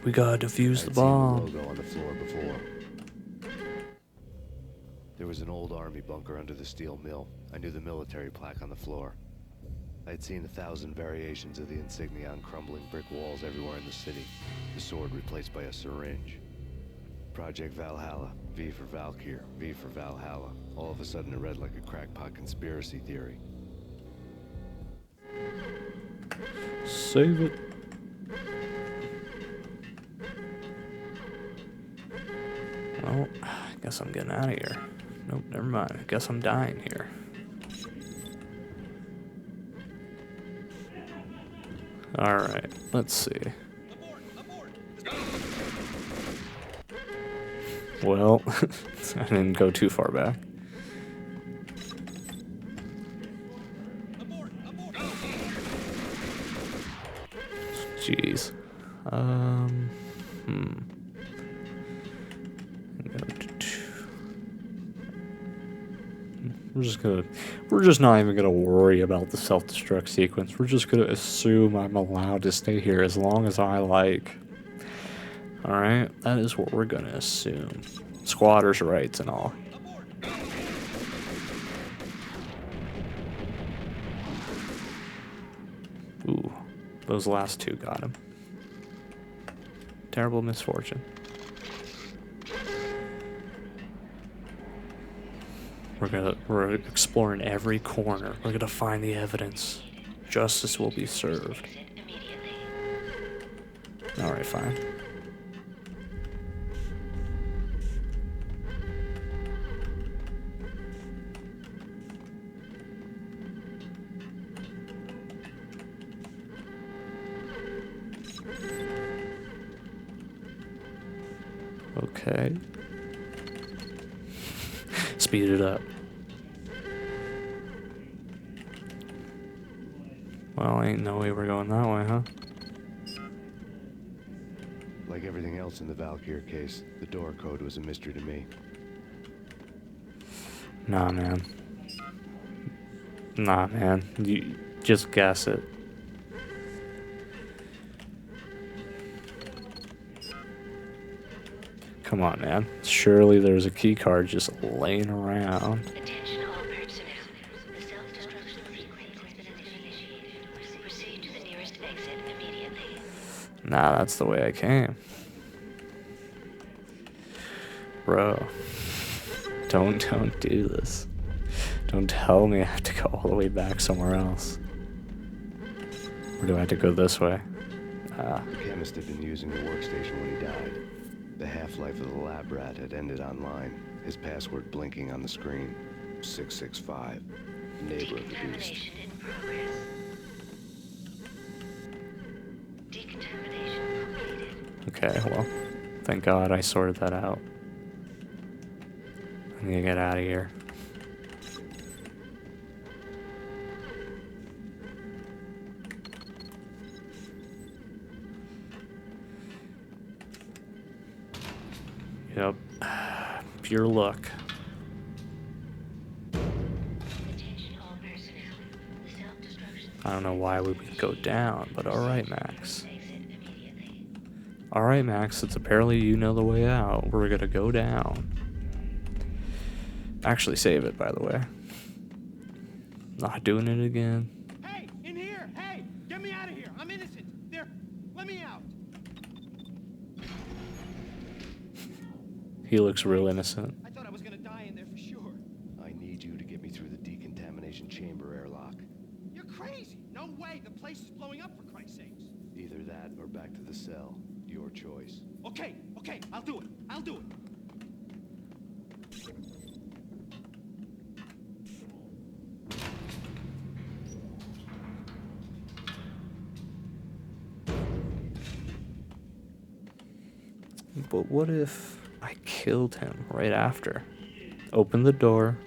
We gotta defuse the bomb. Logo on the floor before. There was an old army bunker under the steel mill. I knew the military plaque on the floor. I'd seen 1,000 variations of the insignia on crumbling brick walls everywhere in the city. The sword replaced by a syringe. Project Valhalla, V for Valkyr, V for Valhalla. All of a sudden it read like a crackpot conspiracy theory. Save it. Well, I guess I'm getting out of here. Nope, never mind. I guess I'm dying here. Alright, let's see. Well, I didn't go too far back. Jeez. We're just not even gonna worry about the self-destruct sequence. We're just gonna assume I'm allowed to stay here as long as I like. Alright, that is what we're gonna assume. Squatters' rights and all. Ooh, those last two got him. Terrible misfortune. We're exploring every corner. We're gonna find the evidence. Justice will be served. Alright, fine. Okay. Speed it up. Well, ain't no way we're going that way, huh? Like everything else in the Valkyr case, the door code was a mystery to me. Nah, man. Nah, man. You just guess it. Come on, man. Surely there's a key card just laying around. Attention all personnel. The self-destruction sequence has been initiated. Proceed to the nearest exit immediately. Nah, that's the way I came. Bro. Don't do this. Don't tell me I have to go all the way back somewhere else. Or do I have to go this way? Ah. The chemist had been using the workstation when he died. The half-life of the lab rat had ended online, his password blinking on the screen. 665. neighbor of the beast. Decontamination in progress. Decontamination completed. Okay, well, thank God I sorted that out. I need to get out of here. Yep. Pure luck. I don't know why we would go down, but alright, Max. Alright, Max, it's apparently you know the way out. We're gonna go down. Actually, save it, by the way. Not doing it again. Hey, in here! Hey, get me out of here! I'm innocent. There, let me out. He looks real innocent. I thought I was gonna die in there for sure. I need you to get me through the decontamination chamber airlock. You're crazy. No way. The place is blowing up, for Christ's sakes. Either that or back to the cell. Your choice. Okay, I'll do it. I'll do it. But what if I killed him right after? Open the door.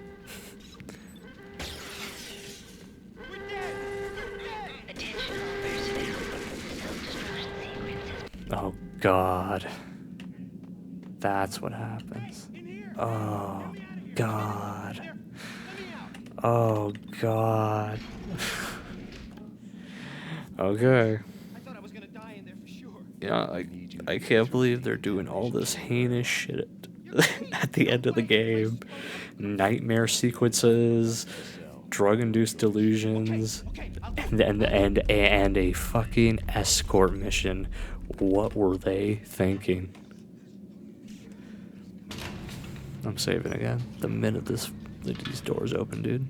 Oh God. That's what happens. Oh God. Oh God. Okay. Yeah, I can't believe they're doing all this heinous shit at the end of the game. Nightmare sequences, drug-induced delusions, and a fucking escort mission. What were they thinking? I'm saving again. The minute these doors open, dude.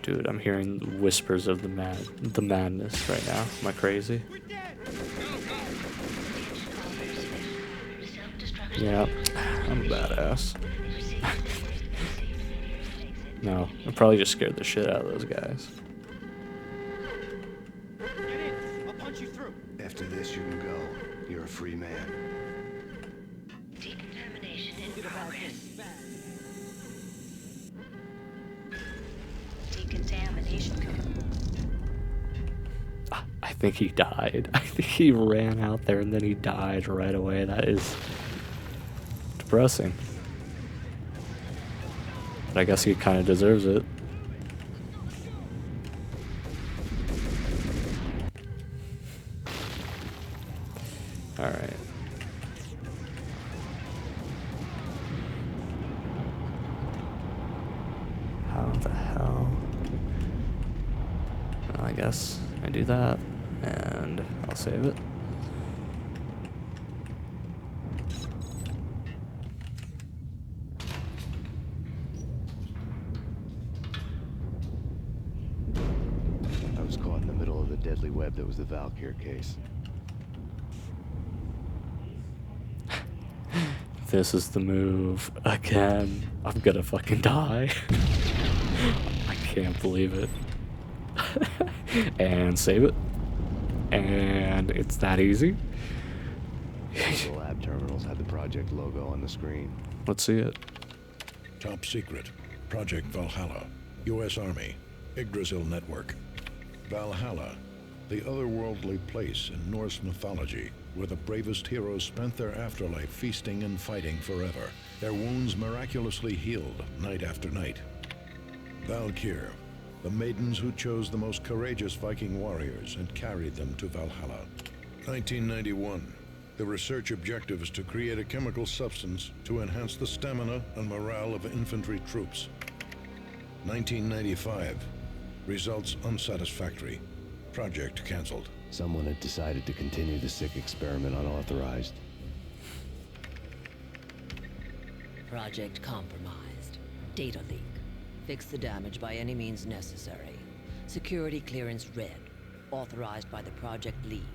Dude, I'm hearing whispers of the madness right now. Am I crazy? Yeah, I'm a badass. No, I probably just scared the shit out of those guys. I'll punch you through. After this, you can go. You're a free man. Decontamination in progress. Decontamination complete. I think he died. I think he ran out there and then he died right away. That is depressing. But I guess he kind of deserves it. Alright. How the hell? Well, I guess I do that, and I'll save it. I was caught in the middle of the deadly web that was the Valkyr case. This is the move again. I'm gonna fucking die. I can't believe it. And save it. And it's that easy. The lab terminals had the project logo on the screen. Let's see it. Top secret. Project Valhalla. U.S. Army. Yggdrasil Network. Valhalla. The otherworldly place in Norse mythology where the bravest heroes spent their afterlife feasting and fighting forever, their wounds miraculously healed night after night. Valkyr, the maidens who chose the most courageous Viking warriors and carried them to Valhalla. 1991. The research objective is to create a chemical substance to enhance the stamina and morale of infantry troops. 1995. Results unsatisfactory. Project cancelled. Someone had decided to continue the sick experiment unauthorized. Project compromised. Data leak. Fix the damage by any means necessary. Security clearance red. Authorized by the project lead.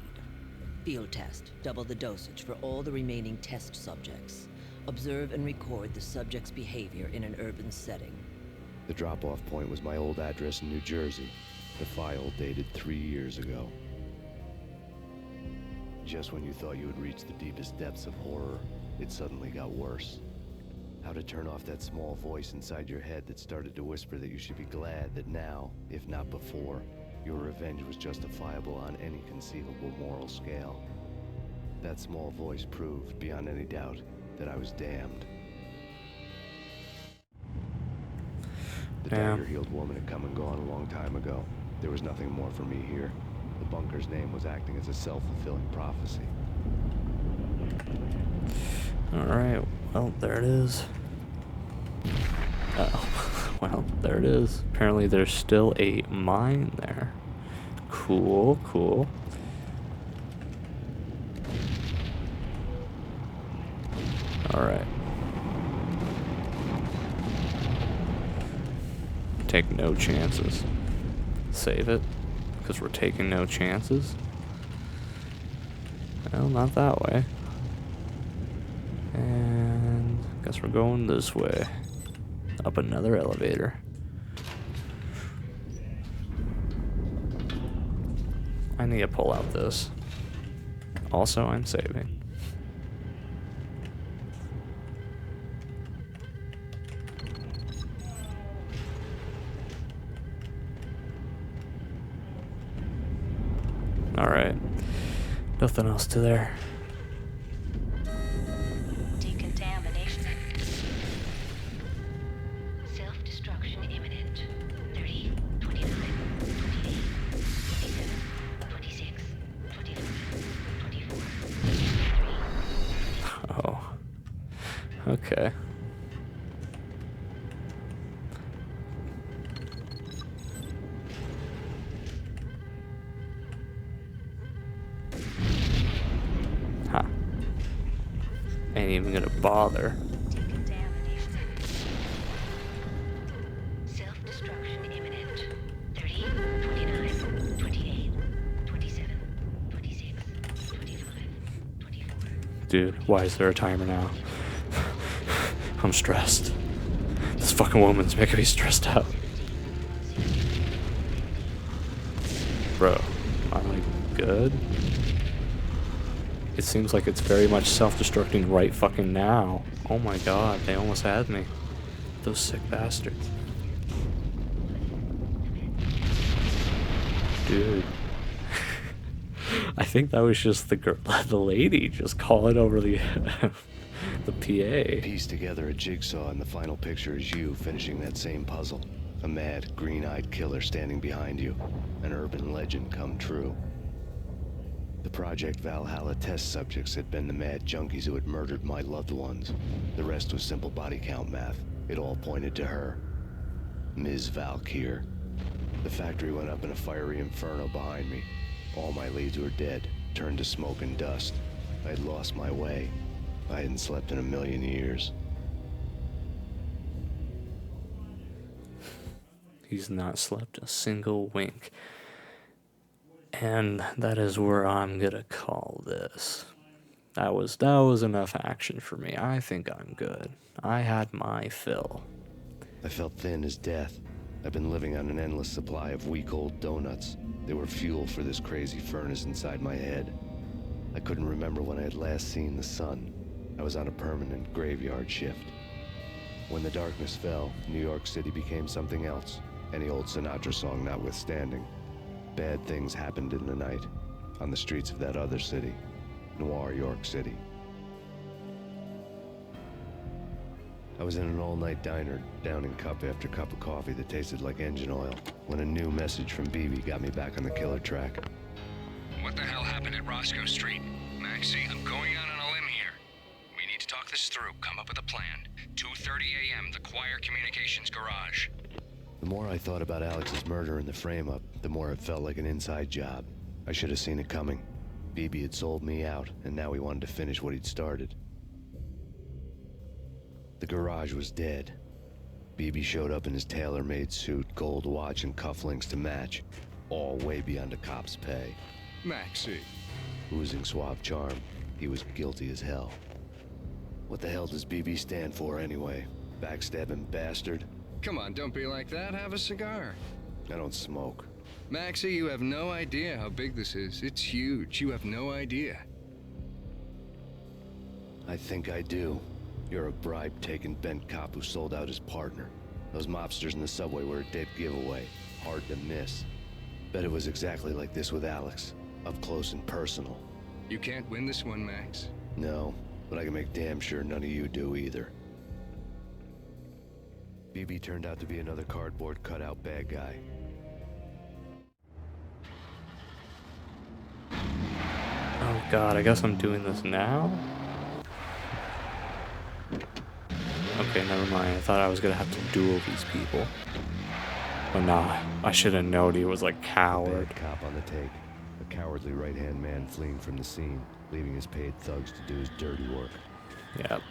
Field test. Double the dosage for all the remaining test subjects. Observe and record the subject's behavior in an urban setting. The drop-off point was my old address in New Jersey. The file dated 3 years ago. Just when you thought you had reached the deepest depths of horror, it suddenly got worse. How to turn off that small voice inside your head that started to whisper that you should be glad that now, if not before, your revenge was justifiable on any conceivable moral scale. That small voice proved, beyond any doubt, that I was damned. The dagger-heeled woman had come and gone a long time ago. There was nothing more for me here. The bunker's name was acting as a self-fulfilling prophecy. Alright, well, there it is. Oh, well, there it is. Apparently there's still a mine there. Cool, cool. Alright. Take no chances. Save it, because we're taking no chances. Well, not that way. And guess we're going this way. Up another elevator. I need to pull out this. Also, I'm saving. Alright. Nothing else to there. Decontamination. Self-destruction imminent. 30, 29, 28, 27, 26, 25, 24, 23. Oh. Okay. Huh. Ain't even gonna bother. Self-destruction imminent. 30, 29, 28, 27, 26, 25, 24. Dude, why is there a timer now? I'm stressed. This fucking woman's making me stressed out. Bro, am I good? It seems like it's very much self-destructing right fucking now. Oh my god, they almost had me. Those sick bastards. Dude. I think that was just the lady just calling over the the PA. Piece together a jigsaw, and the final picture is you finishing that same puzzle. A mad, green-eyed killer standing behind you. An urban legend come true. The Project Valhalla test subjects had been the mad junkies who had murdered my loved ones. The rest was simple body count math. It all pointed to her. Ms. Valkyr. The factory went up in a fiery inferno behind me. All my leads were dead, turned to smoke and dust. I had lost my way. I hadn't slept in a million years. He's not slept a single wink. And that is where I'm gonna call this. That was enough action for me. I think I'm good. I had my fill. I felt thin as death. I've been living on an endless supply of week-old donuts. They were fuel for this crazy furnace inside my head. I couldn't remember when I had last seen the sun. I was on a permanent graveyard shift. When the darkness fell, New York City became something else. Any old Sinatra song notwithstanding. Bad things happened in the night, on the streets of that other city, Noir York City. I was in an all-night diner, downing cup after cup of coffee that tasted like engine oil, when a new message from BB got me back on the killer track. What the hell happened at Roscoe Street? Maxie, I'm going out on a limb here. We need to talk this through, come up with a plan. 2:30 a.m., the Choir Communications Garage. The more I thought about Alex's murder and the frame-up, the more it felt like an inside job. I should have seen it coming. BB had sold me out, and now he wanted to finish what he'd started. The garage was dead. BB showed up in his tailor-made suit, gold watch, and cufflinks to match, all way beyond a cop's pay. Maxie. Oozing suave charm, he was guilty as hell. What the hell does BB stand for anyway? Backstabbing bastard? Come on, don't be like that. Have a cigar. I don't smoke. Maxie, you have no idea how big this is. It's huge. You have no idea. I think I do. You're a bribe-taking bent cop who sold out his partner. Those mobsters in the subway were a dead giveaway. Hard to miss. Bet it was exactly like this with Alex. Up close and personal. You can't win this one, Max. No, but I can make damn sure none of you do either. BB turned out to be another cardboard cutout bad guy. Oh god, I guess I'm doing this now? Okay, never mind. I thought I was gonna have to duel these people. But nah, I should have known he was like coward. Bad cop on the take. A cowardly right-hand man fleeing from the scene, leaving his paid thugs to do his dirty work. Yep.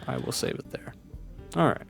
I will save it there. Alright.